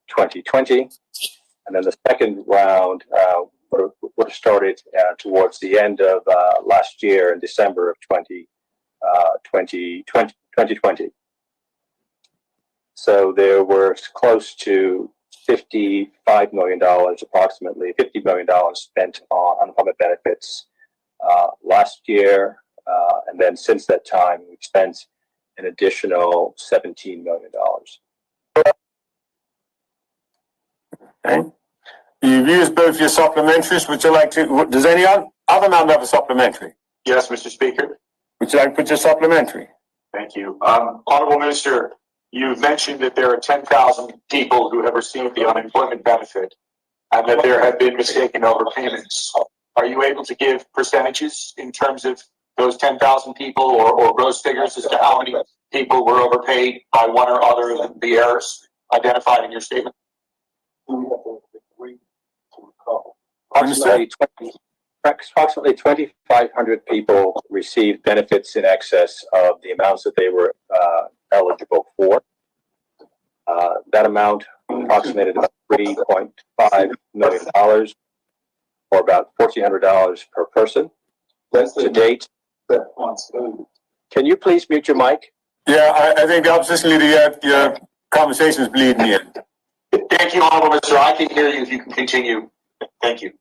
2020, and then the second round would have started towards the end of last year in December of 2020. So there were close to $55 million, approximately $50 million spent on unemployment benefits last year. And then since that time, we've spent an additional $17 million. Okay. You've used both your supplementaries. Would you like to, does any other member have a supplementary? Yes, Mr. Speaker. Would you like to put your supplementary? Thank you. Honorable Minister, you've mentioned that there are 10,000 people who have received the unemployment benefit and that there have been mistaken overpayments. Are you able to give percentages in terms of those 10,000 people or gross figures as to how many people were overpaid by one or other of the errors identified in your statement? Approximately 2,500 people received benefits in excess of the amounts that they were eligible for. That amount approximated about $3.5 million, or about $1,400 per person. To date, can you please mute your mic? Yeah, I think the opposition leader, your conversation is bleeding in. Thank you, Honorable Minister. I can hear you if you can continue. Thank you.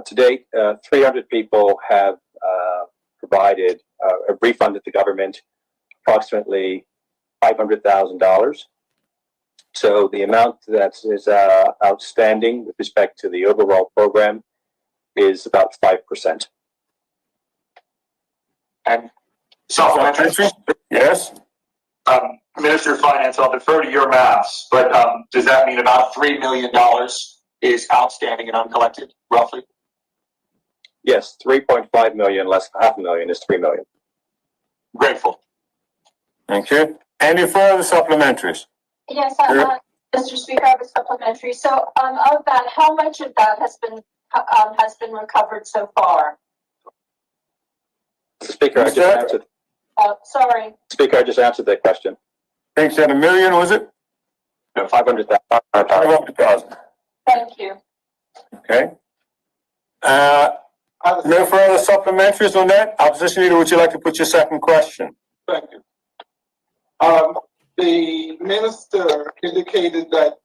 To date, 300 people have provided a refunded the government approximately $500,000. So the amount that is outstanding with respect to the overall program is about 5%. And supplementary? Yes. Minister of Finance, I'll defer to your maths, but does that mean about $3 million is outstanding and uncollected, roughly? Yes, 3.5 million less than $500,000 is 3 million. Grateful. Thank you. Any further supplementaries? Yes, Mr. Speaker, I have a supplementary. So, of that, how much of that has been recovered so far? Speaker, I just answered. Sorry. Speaker, I just answered that question. I think you said $1 million, was it? No, 500,000. 500,000. Thank you. Okay. No further supplementaries on that? Opposition leader, would you like to put your second question? Thank you. The minister indicated that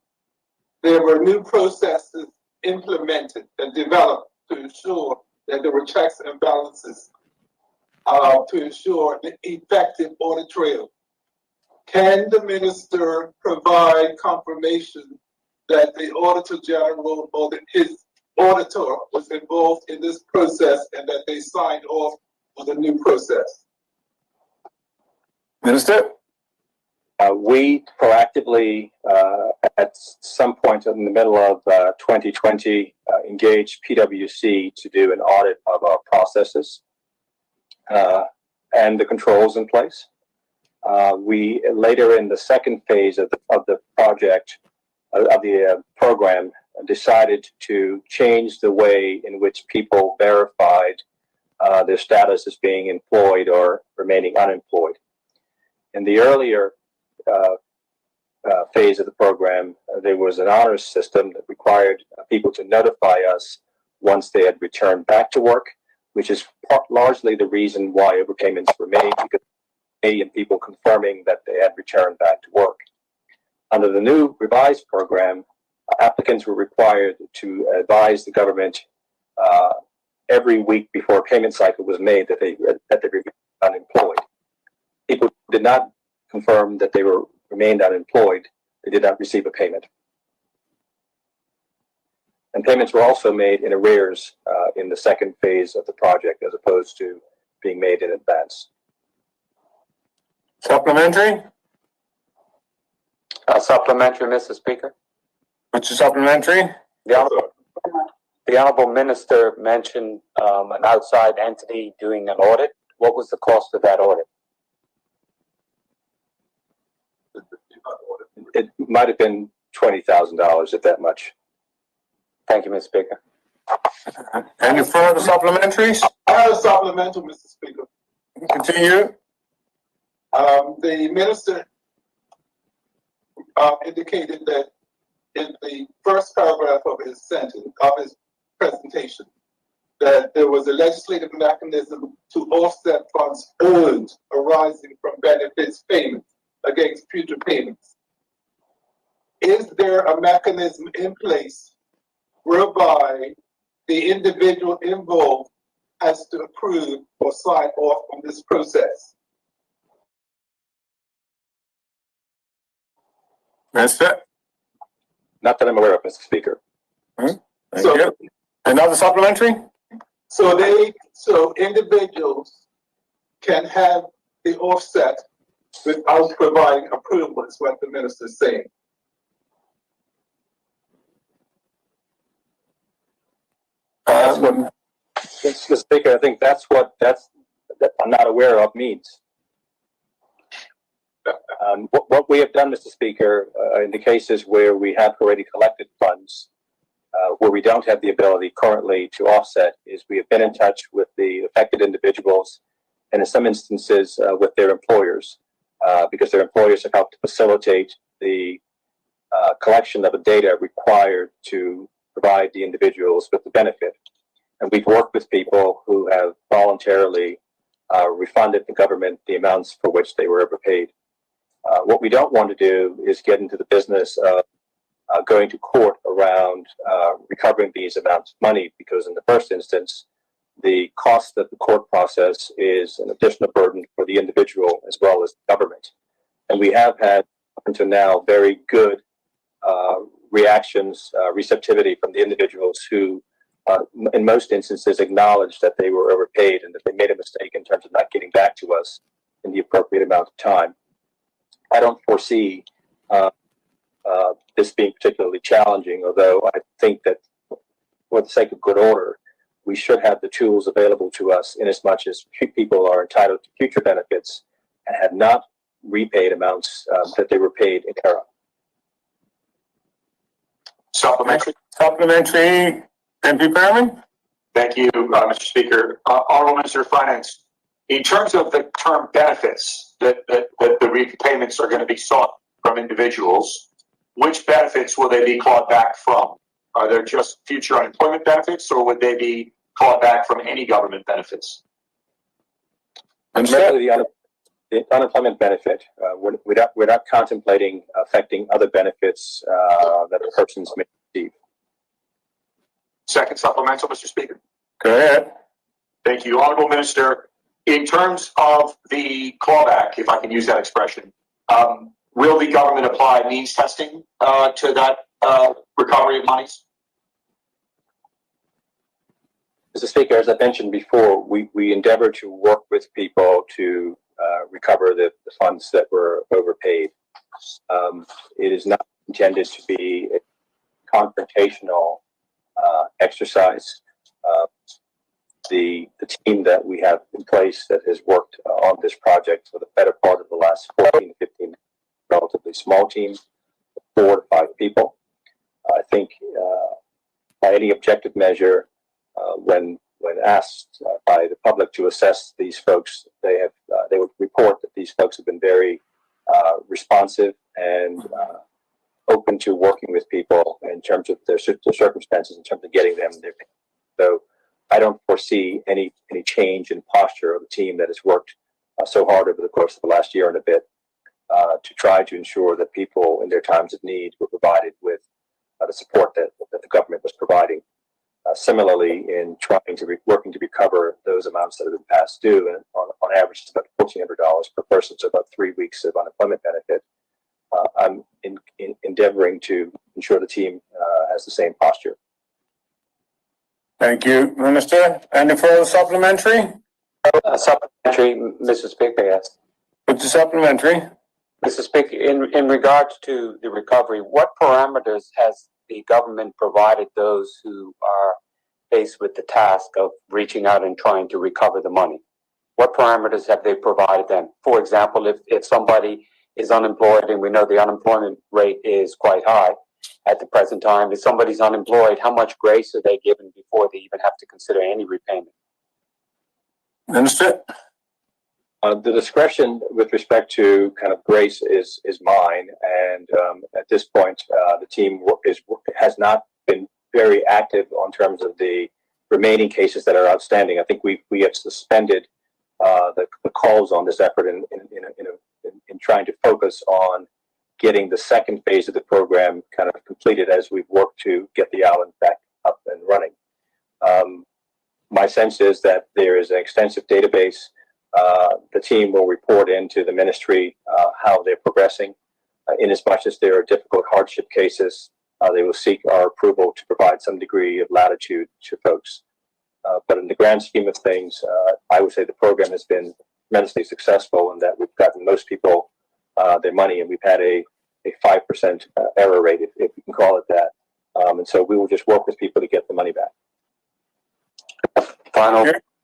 there were new processes implemented and developed to ensure that there were checks and balances to ensure the effective audit trail. Can the minister provide confirmation that the Auditor General or his auditor was involved in this process and that they signed off on the new process? Minister? We proactively, at some point in the middle of 2020, engaged PwC to do an audit of our processes and the controls in place. We later in the second phase of the project, of the program, decided to change the way in which people verified their status as being employed or remaining unemployed. In the earlier phase of the program, there was an honors system that required people to notify us once they had returned back to work, which is largely the reason why overpayments were made, because and people confirming that they had returned back to work. Under the new revised program, applicants were required to advise the government every week before a payment cycle was made that they remained unemployed. People did not confirm that they remained unemployed. They did not receive a payment. And payments were also made in arrears in the second phase of the project, as opposed to being made in advance. Supplementary? Supplementary, Mr. Speaker. What's your supplementary? The Honorable Minister mentioned an outside entity doing an audit. What was the cost of that audit? It might have been $20,000, if that much. Thank you, Mr. Speaker. Any further supplementaries? I have a supplemental, Mr. Speaker. Continue. The minister indicated that in the first paragraph of his sentence, of his presentation, that there was a legislative mechanism to offset funds earned arising from benefits payments against future payments. Is there a mechanism in place whereby the individual involved has to approve or sign off on this process? That's it. Not that I'm aware of, Mr. Speaker. Thank you. Another supplementary? So individuals can have the offset without providing approval, is what the minister is saying. That's what, Mr. Speaker, I think that I'm not aware of means. What we have done, Mr. Speaker, in the cases where we have already collected funds, where we don't have the ability currently to offset, is we have been in touch with the affected individuals, and in some instances with their employers, because their employers have helped to facilitate the collection of the data required to provide the individuals with the benefit. And we've worked with people who have voluntarily refunded the government the amounts for which they were overpaid. What we don't want to do is get into the business of going to court around recovering these amounts of money, because in the first instance, the cost of the court process is an additional burden for the individual as well as the government. And we have had, up until now, very good reactions, receptivity from the individuals who, in most instances, acknowledged that they were overpaid and that they made a mistake in terms of not getting back to us in the appropriate amount of time. I don't foresee this being particularly challenging, although I think that for the sake of good order, we should have the tools available to us in as much as people are entitled to future benefits and have not repaid amounts that they were paid in error. Supplementary. Supplementary, MP Berman? Thank you, Mr. Speaker. Honorable Minister of Finance, in terms of the term benefits that the repayments are going to be sought from individuals, which benefits will they be clawed back from? Are there just future unemployment benefits, or would they be clawed back from any government benefits? The unemployment benefit, we're not contemplating affecting other benefits that persons may receive. Second supplemental, Mr. Speaker. Go ahead. Thank you. Honorable Minister, in terms of the clawback, if I can use that expression, will the government apply means testing to that recovery of monies? Mr. Speaker, as I mentioned before, we endeavor to work with people to recover the funds that were overpaid. It is not intended to be a confrontational exercise. The team that we have in place that has worked on this project for the better part of the last 14 to 15, relatively small team, 4 to 5 people. I think by any objective measure, when asked by the public to assess these folks, they would report that these folks have been very responsive and open to working with people in terms of their circumstances, in terms of getting them their pay. So I don't foresee any change in posture of the team that has worked so hard over the course of the last year and a bit to try to ensure that people in their times of need were provided with the support that the government was providing. Similarly, in working to recover those amounts that have been past due, and on average, it's about $1,400 per person, so about 3 weeks of unemployment benefit. I'm endeavoring to ensure the team has the same posture. Thank you, Minister. Any further supplementary? Supplementary, Mr. Speaker, yes. What's the supplementary? Mr. Speaker, in regards to the recovery, what parameters has the government provided those who are faced with the task of reaching out and trying to recover the money? What parameters have they provided them? For example, if somebody is unemployed, and we know the unemployment rate is quite high at the present time, if somebody's unemployed, how much grace are they given before they even have to consider any repayment? Minister? The discretion with respect to kind of grace is mine, and at this point, the team has not been very active on terms of the remaining cases that are outstanding. I think we have suspended the calls on this effort in trying to focus on getting the second phase of the program kind of completed as we've worked to get the island back up and running. My sense is that there is an extensive database. The team will report into the ministry how they're progressing. In as much as there are difficult hardship cases, they will seek our approval to provide some degree of latitude to folks. But in the grand scheme of things, I would say the program has been tremendously successful in that we've gotten most people their money, and we've had a 5% error rate, if you can call it that. And so we will just work with people to get the money back.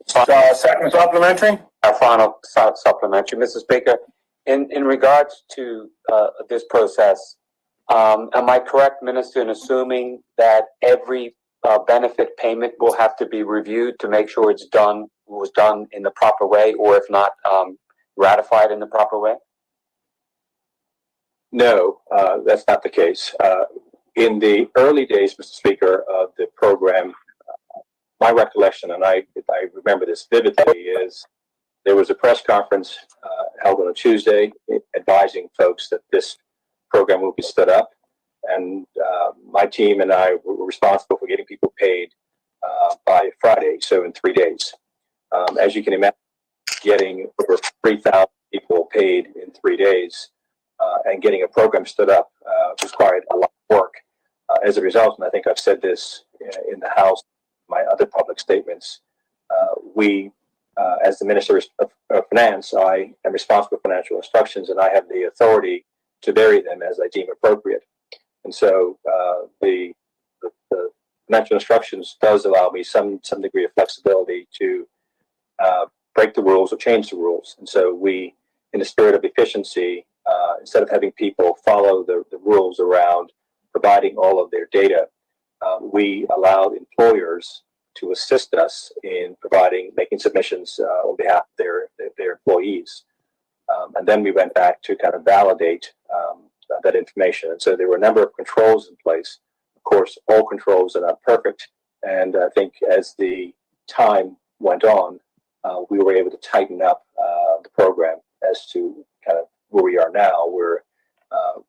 Second supplementary? Our final supplementary, Mr. Speaker. In regards to this process, am I correct, Minister, in assuming that every benefit payment will have to be reviewed to make sure was done in the proper way, or if not, ratified in the proper way? No, that's not the case. In the early days, Mr. Speaker, of the program, my recollection, and I remember this vividly, is there was a press conference held on a Tuesday advising folks that this program will be stood up. And my team and I were responsible for getting people paid by Friday, so in 3 days. As you can imagine, getting over 3,000 people paid in 3 days and getting a program stood up required a lot of work. As a result, and I think I've said this in the House, my other public statements, as the Minister of Finance, I am responsible for financial instructions, and I have the authority to vary them as I deem appropriate. And so the financial instructions does allow me some degree of flexibility to break the rules or change the rules. And so we, in the spirit of efficiency, instead of having people follow the rules around providing all of their data, we allowed employers to assist us in making submissions on behalf of their employees. And then we went back to kind of validate that information. And so there were a number of controls in place. Of course, all controls are not perfect. And I think as the time went on, we were able to tighten up the program as to kind of where we are now, where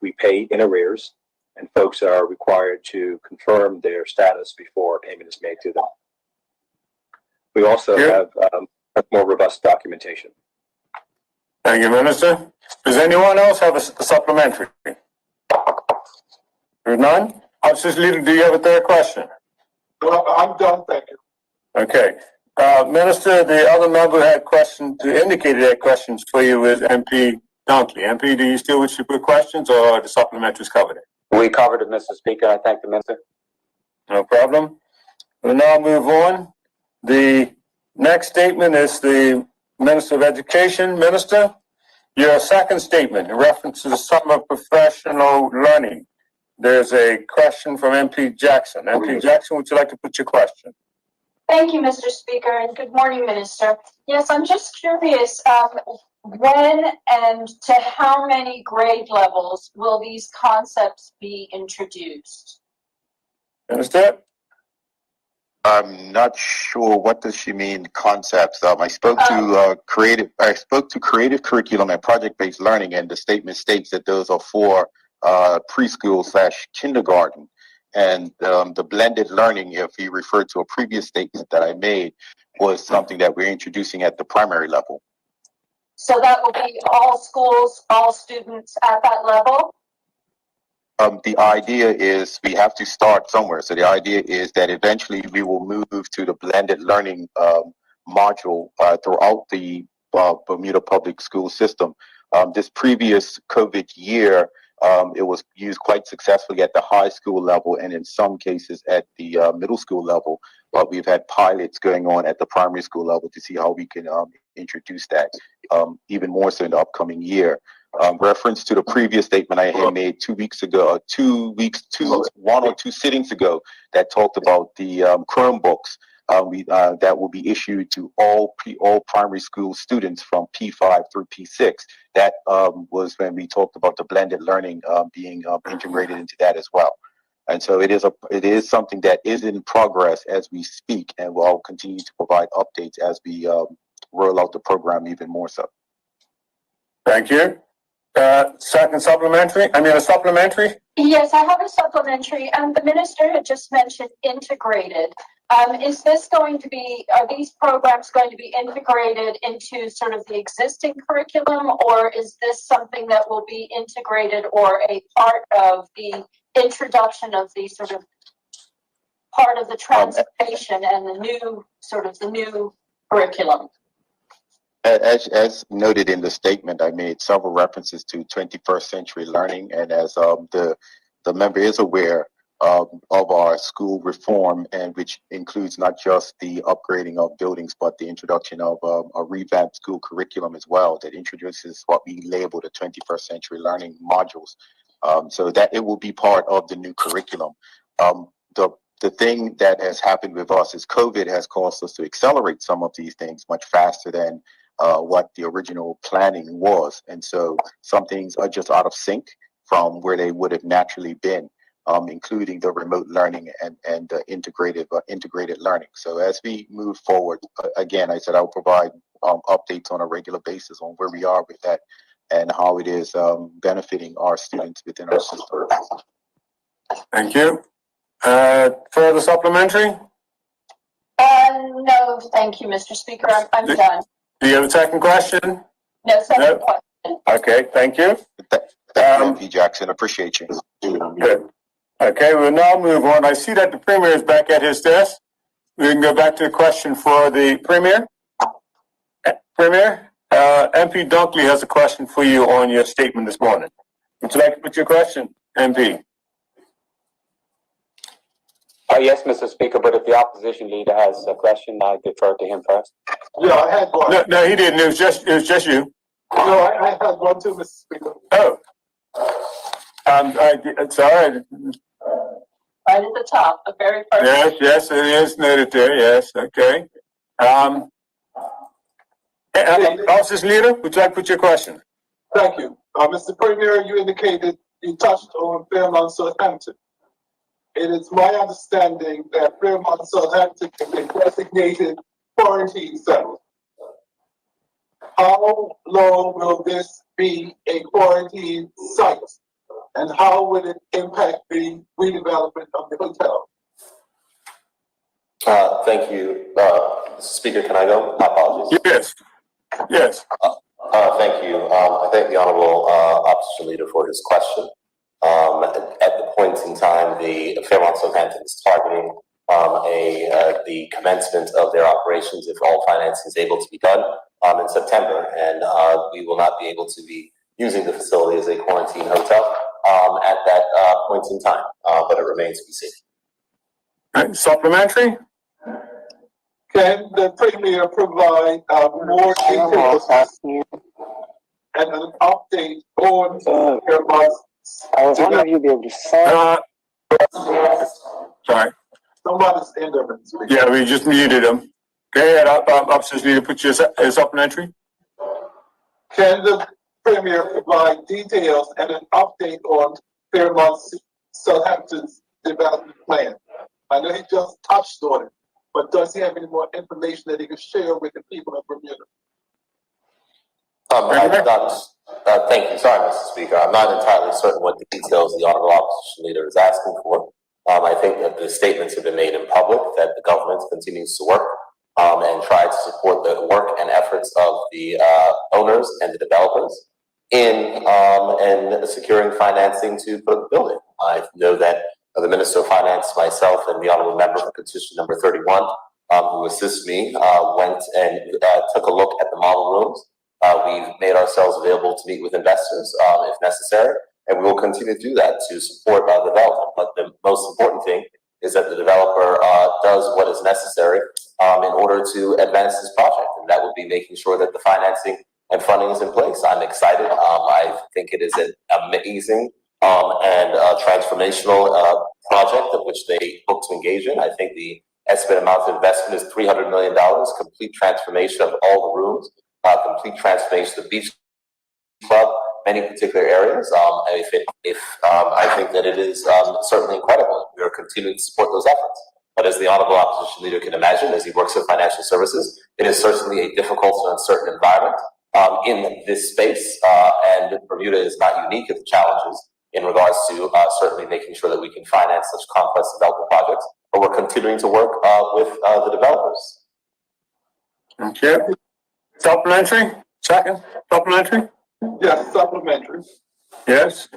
we pay in arrears and folks are required to confirm their status before a payment is made to them. We also have more robust documentation. Thank you, Minister. Does anyone else have a supplementary? There's none? Officers Leader, do you have a third question? No, I'm done, thank you. Okay. Minister, the other member had indicated had questions for you is MP Dunkley. MP, do you still wish to put questions, or the supplementaries covered it? We covered it, Mr. Speaker. I thank the Minister. No problem. We'll now move on. The next statement is the Minister of Education. Minister, your second statement in reference to the summer professional learning. There's a question from MP Jackson. MP Jackson, would you like to put your question? Thank you, Mr. Speaker, and good morning, Minister. Yes, I'm just curious, when and to how many grade levels will these concepts be introduced? Understood? I'm not sure what does she mean concepts. I spoke to creative curriculum and project-based learning, and the statement states that those are for preschool/kindergarten. And the blended learning, if you refer to a previous statement that I made, was something that we're introducing at the primary level. So that will be all schools, all students at that level? The idea is we have to start somewhere. So the idea is that eventually we will move to the blended learning module throughout the Bermuda public school system. This previous COVID year, it was used quite successfully at the high school level and in some cases at the middle school level. But we've had pilots going on at the primary school level to see how we can introduce that even more so in the upcoming year. Reference to the previous statement I had made 2 weeks ago, 1 or 2 sittings ago, that talked about the Chromebooks that will be issued to all primary school students from P5 through P6. That was when we talked about the blended learning being integrated into that as well. And so it is something that is in progress as we speak, and we'll continue to provide updates as we roll out the program even more so. Thank you. A supplementary? Yes, I have a supplementary. The minister had just mentioned integrated. Is this going to be, are these programs going to be integrated into sort of the existing curriculum, or is this something that will be integrated or a part of the introduction of the sort of part of the transformation and the new curriculum? As noted in the statement, I made several references to 21st century learning, and as the member is aware of our school reform, and which includes not just the upgrading of buildings, but the introduction of a revamped school curriculum as well that introduces what we label the 21st century learning modules, so that it will be part of the new curriculum. The thing that has happened with us is COVID has caused us to accelerate some of these things much faster than what the original planning was. And so some things are just out of sync from where they would have naturally been, including the remote learning and integrated learning. So as we move forward, again, I said I'll provide updates on a regular basis on where we are with that and how it is benefiting our students within our system. Thank you. Further supplementary? No, thank you, Mr. Speaker. I'm done. Do you have a second question? No, second question. Okay, thank you. Thank you, MP Jackson. Appreciate you. Good. Okay, we'll now move on. I see that the Premier is back at his desk. We can go back to the question for the Premier. Premier, MP Dunkley has a question for you on your statement this morning. Would you like to put your question, MP? Yes, Mr. Speaker, but if the opposition leader has a question, I defer to him first. Yeah, I had one. No, he didn't. It was just you. No, I had one too, Mr. Speaker. Oh. It's all right. Right at the top, the very first. Yes, it is noted there. Yes, okay. Officer's leader, would you like to put your question? Thank you. Mr. Premier, you indicated you touched on Fairmont, Southampton. It is my understanding that Fairmont, Southampton is a designated quarantine center. How long will this be a quarantine site? And how will it impact the redevelopment of the hotel? Thank you. Mr. Speaker, can I go? My apologies. Yes. Thank you. I thank the Honorable Opposition Leader for his question. At the point in time, the Fairmont Southampton is targeting the commencement of their operations, if all financing is able to be done, in September, and we will not be able to be using the facility as a quarantine hotel at that point in time, but it remains to be seen. Supplementary? Can the Premier provide more details and an update on Fairmont? I was wondering if you'd be able to Sorry. Somebody's in there. Yeah, we just muted him. Go ahead, Officer's leader, put your supplementary. Can the Premier provide details and an update on Fairmont Southampton's development plan? I know he just touched on it, but does he have any more information that he can share with the people of Bermuda? Thank you. Sorry, Mr. Speaker. I'm not entirely certain what the details the Honorable Opposition Leader is asking for. I think that the statements have been made in public that the government continues to work and try to support the work and efforts of the owners and the developers in securing financing to put up the building. I know that the Minister of Finance, myself, and the Honorable Member for Petition number 31, who assists me, went and took a look at the model rooms. We've made ourselves available to meet with investors if necessary, and we will continue to do that to support development. But the most important thing is that the developer does what is necessary in order to advance this project, and that would be making sure that the financing and funding is in place. I'm excited. I think it is an amazing and transformational project of which they hope to engage in. I think the estimated amount of investment is $300 million, complete transformation of all the rooms, complete transformation of the beach club, many particular areas. I think that it is certainly incredible. We are continuing to support those efforts. But as the Honorable Opposition Leader can imagine, as he works in financial services, it is certainly a difficult and uncertain environment in this space. And Bermuda is not unique in the challenges in regards to certainly making sure that we can finance such complex development projects. But we're continuing to work with the developers. Okay. Supplementary? Second? Supplementary? Yes, supplementary. Yes.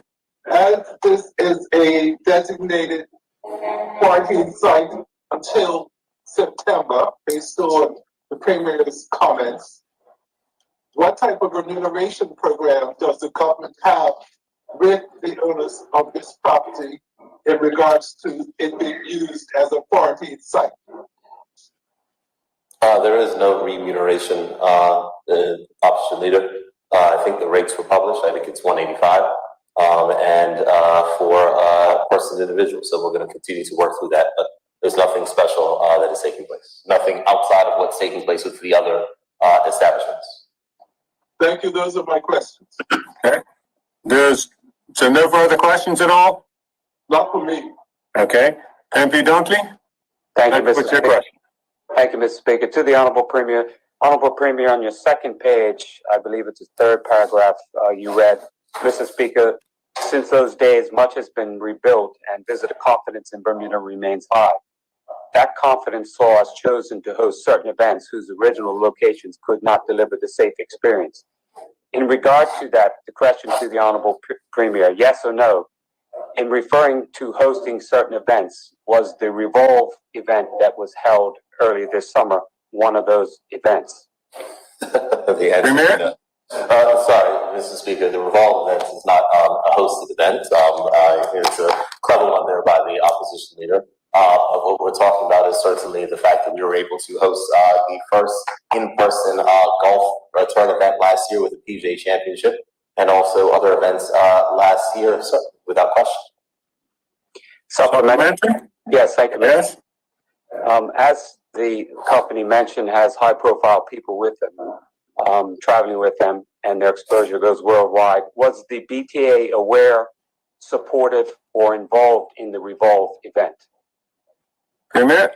As this is a designated quarantine site until September, based on the Premier's comments, what type of remuneration program does the government have with the owners of this property in regards to it being used as a quarantine site? There is no remuneration, the Opposition Leader. I think the rates were published. I think it's $185, and for persons and individuals. So we're going to continue to work through that. But there's nothing special that is taking place. Nothing outside of what's taking place with the other establishments. Thank you. Those are my questions. Okay. So no further questions at all? Not for me. Okay. MP Dunkley? Thank you, Mr. What's your Speaker. question? Thank you, Mr. Speaker. To the Honorable Premier. Honorable Premier, on your second page, I believe it's the third paragraph you read, Mr. Speaker, since those days, much has been rebuilt and visitor confidence in Bermuda remains high. That confidence saw us chosen to host certain events whose original locations could not deliver the safe experience. In regard to that, the question to the Honorable Premier, yes or no, in referring to hosting certain events, was the Revolve event that was held earlier this summer one of those events? The answer is no. Sorry, Mr. Speaker, the Revolve event is not a hosted event. It's a clever one there by the Opposition Leader. What we're talking about is certainly the fact that we were able to host the first in-person golf return event last year with the PGA Championship, and also other events last year, so without question. Supplementary? Yes, thank you. Yes. As the company mentioned, has high-profile people with them, traveling with them, and their exposure goes worldwide. Was the BTA aware, supportive, or involved in the Revolve event? Premier?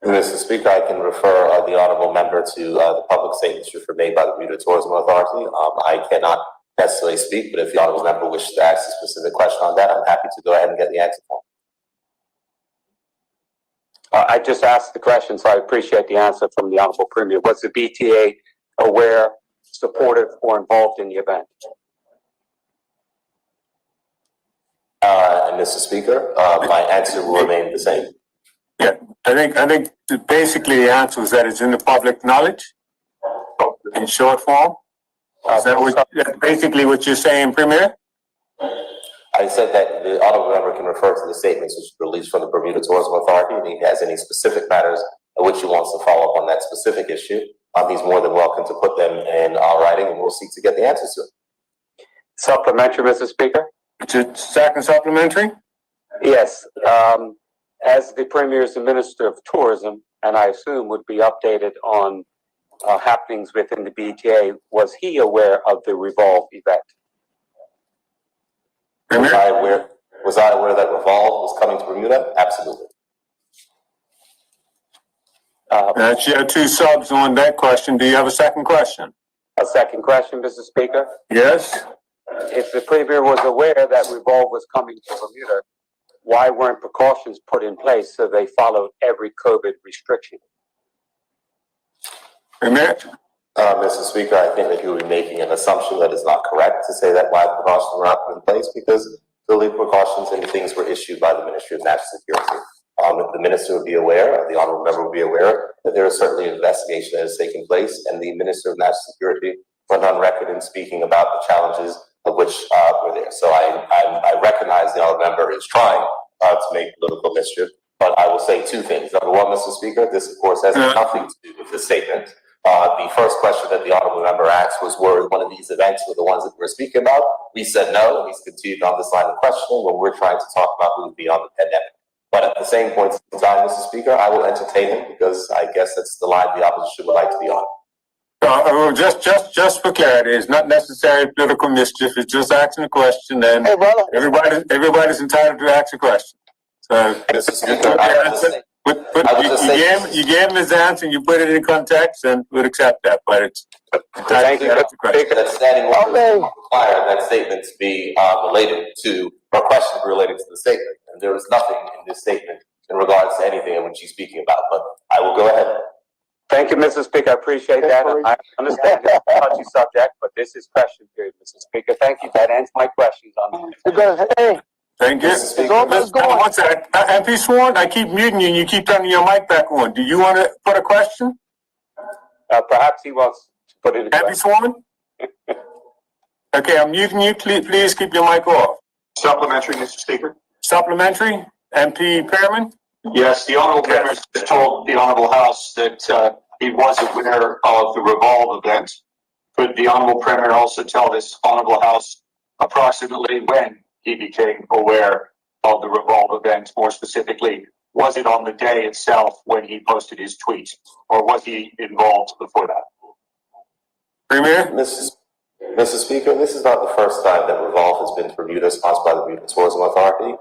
Mr. Speaker, I can refer the honourable member to the public statements which were made by the Bermuda Tourism Authority. I cannot necessarily speak, but if the honourable member wishes to ask a specific question on that, I'm happy to go ahead and get the answer for him. I just asked the question, so I appreciate the answer from the Honorable Premier. Was the BTA aware, supportive, or involved in the event? And Mr. Speaker, my answer will remain the same. Yeah, I think basically the answer is that it's in the public knowledge, in short form. Is that basically what you're saying, Premier? I said that the honourable member can refer to the statements which were released from the Bermuda Tourism Authority, and if he has any specific matters in which he wants to follow up on that specific issue, he's more than welcome to put them in writing, and we'll seek to get the answers to it. Supplementary, Mr. Speaker? Second supplementary? Yes. As the Premier is the Minister of Tourism, and I assume would be updated on happenings within the BTA, was he aware of the Revolve event? Was I aware that Revolve was coming to Bermuda? Absolutely. You have two subs on that question. Do you have a second question? A second question, Mr. Speaker. Yes. If the Premier was aware that Revolve was coming to Bermuda, why weren't precautions put in place so they followed every COVID restriction? Premier? Mr. Speaker, I think that you would be making an assumption that is not correct to say that why precautions were not put in place, because the legal precautions and things were issued by the Ministry of National Security. The Minister would be aware, the Honorable Member would be aware, that there is certainly an investigation that is taking place, and the Minister of National Security went on record in speaking about the challenges of which were there. So I recognize the Honorable Member is trying to make political mischief, but I will say two things. Number one, Mr. Speaker, this of course has nothing to do with the statement. The first question that the Honorable Member asked was, were one of these events were the ones that we're speaking about? We said no, and he's continued on this line of questioning when we're trying to talk about who would be on the pandemic. But at the same point in time, Mr. Speaker, I will entertain him because I guess that's the line the opposition would like to be on. Just for clarity, it's not necessarily political mischief. It's just asking a question, and everybody's entitled to ask a question. So, Mr. Speaker, you gave him his answer, and you put it in context, and we'd accept that. But it's thank you. That standing order require that statements be related to, or questions related to the statement. And there is nothing in this statement in regards to anything in which he's speaking about. But I will go ahead. Thank you, Mr. Speaker. I appreciate that. I understand it's a touchy subject, but this is question period, Mr. Speaker. Thank you. That ends my questions on this. Thank you. What's that? MP Sworn, I keep muting you and you keep turning your mic back on. Do you want to put a question? Perhaps he wants to put in a question. MP Sworn? Okay, I'm muting you. Please keep your mic off. Supplementary, Mr. Speaker. Supplementary, MP Pearman? Yes, the Honorable Premier told the Honorable House that he was aware of the Revolve event. Could the Honorable Premier also tell this Honorable House approximately when he became aware of the Revolve event? More specifically, was it on the day itself when he posted his tweet, or was he involved before that? Premier? Mr. Speaker, this is not the first time that Revolve has been to Bermuda, sponsored by the Bermuda Tourism Authority.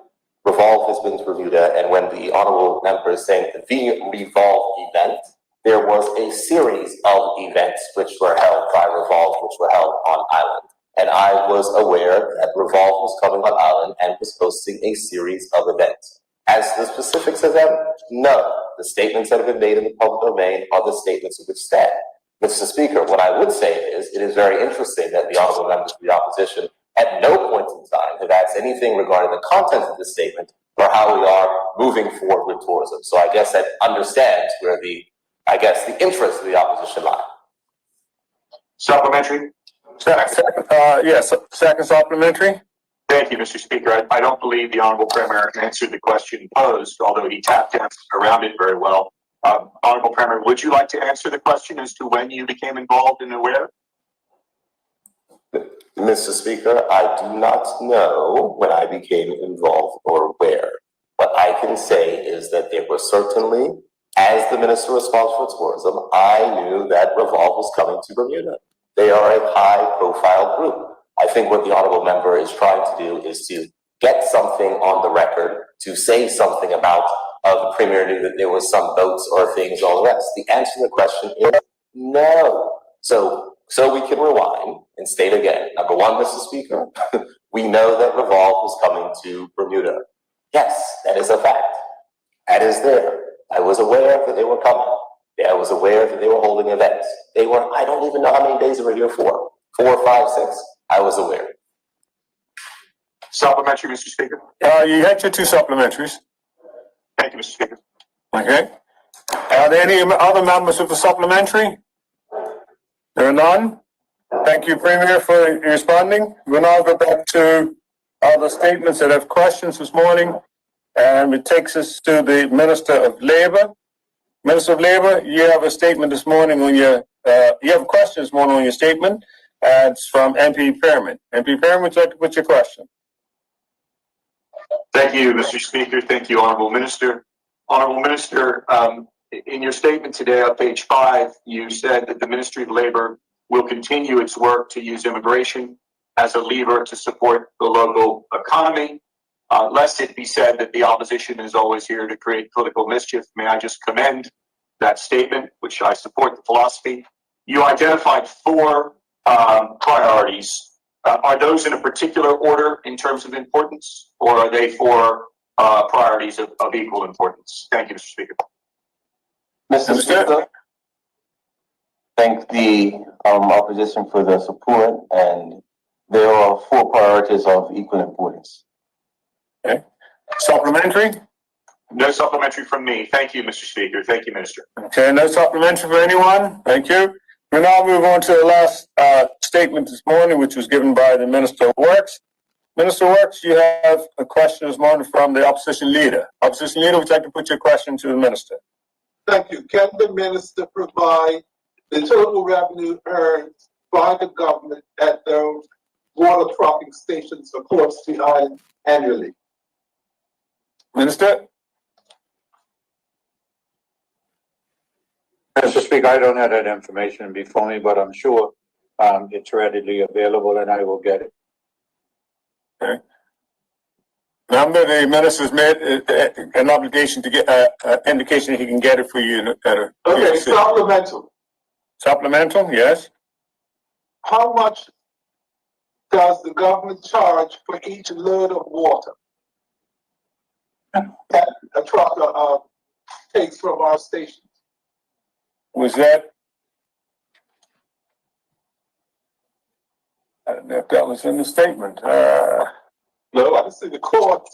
Revolve has been to Bermuda, and when the Honorable Member is saying the Revolve event, there was a series of events which were held by Revolve, which were held on island. And I was aware that Revolve was coming on island and was hosting a series of events. As the specifics of them, no. The statements that have been made in the public domain are the statements of which stand. Mr. Speaker, what I would say is, it is very interesting that the Honorable Members of the Opposition at no point in time have asked anything regarding the content of this statement or how we are moving forward with tourism. So I guess that understands where the interests of the opposition lie. Supplementary? Yes, second supplementary. Thank you, Mr. Speaker. I don't believe the Honorable Premier answered the question posed, although he tapped around it very well. Honorable Premier, would you like to answer the question as to when you became involved and aware? Mr. Speaker, I do not know when I became involved or aware. What I can say is that there was certainly, as the Minister responsible for tourism, I knew that Revolve was coming to Bermuda. They are a high-profile group. I think what the Honorable Member is trying to do is to get something on the record, to say something about the Premier knew that there was some votes or things, all the rest. The answer to the question is no. So we can rewind and state again. Number one, Mr. Speaker, we know that Revolve was coming to Bermuda. Yes, that is a fact. That is there. I was aware that they were coming. I was aware that they were holding events. They were, I don't even know how many days they were here for. 4, 5, 6. I was aware. Supplementary, Mr. Speaker. You had your two supplementaries. Thank you, Mr. Speaker. Okay. Are there any other members of the supplementary? There are none. Thank you, Premier, for responding. We'll now go back to other statements that have questions this morning. And it takes us to the Minister of Labor. Minister of Labor, you have a statement this morning on your, you have a question this morning on your statement. It's from MP Pearman. MP Pearman, would you like to put your question? Thank you, Mr. Speaker. Thank you, Honorable Minister. Honorable Minister, in your statement today on page 5, you said that the Ministry of Labor will continue its work to use immigration as a lever to support the local economy. Lest it be said that the opposition is always here to create political mischief, may I just commend that statement, which I support the philosophy. You identified 4 priorities. Are those in a particular order in terms of importance, or are they 4 priorities of equal importance? Thank you, Mr. Speaker. Mr. Speaker, thank the opposition for their support, and there are 4 priorities of equal importance. Okay. Supplementary? No supplementary from me. Thank you, Mr. Speaker. Thank you, Minister. Okay, no supplementary for anyone? Thank you. We'll now move on to the last statement this morning, which was given by the Minister of Works. Minister of Works, you have a question this morning from the opposition leader. Opposition leader, would you like to put your question to the minister? Thank you. Can the minister provide the total revenue earned by the government at those water trucking stations across the island annually? Minister? Mr. Speaker, I don't have that information before me, but I'm sure it's readily available and I will get it. Okay. Remember, the minister's made an obligation to get an indication he can get it for you. Okay, supplemental. Supplemental, yes. How much does the government charge for each load of water that a trucker takes from our stations? Was that? I don't know if that was in the statement. No, I see the court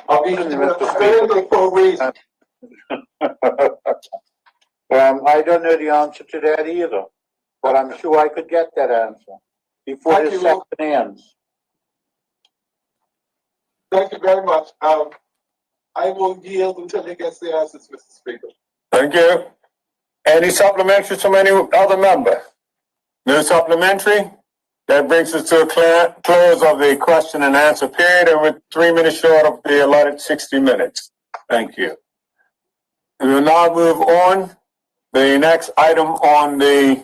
of each available for a reason. I don't know the answer to that either, but I'm sure I could get that answer before this section ends. Thank you very much. I will yield until he gets the answers, Mr. Speaker. Thank you. Any supplementaries from any other member? No supplementary? That brings us to a close of the question and answer period, and we're 3 minutes short of the allotted 60 minutes. Thank you. We will now move on. The next item on the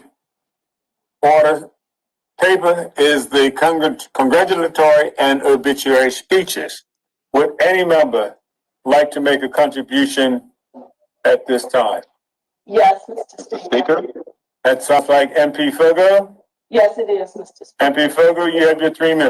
order paper is the congratulatory and obituary speeches. Would any member like to make a contribution at this time? Yes, Mr. Speaker. That sounds like MP Fogo. Yes, it is, Mr. Speaker. MP Fogo, you have your 3 minutes.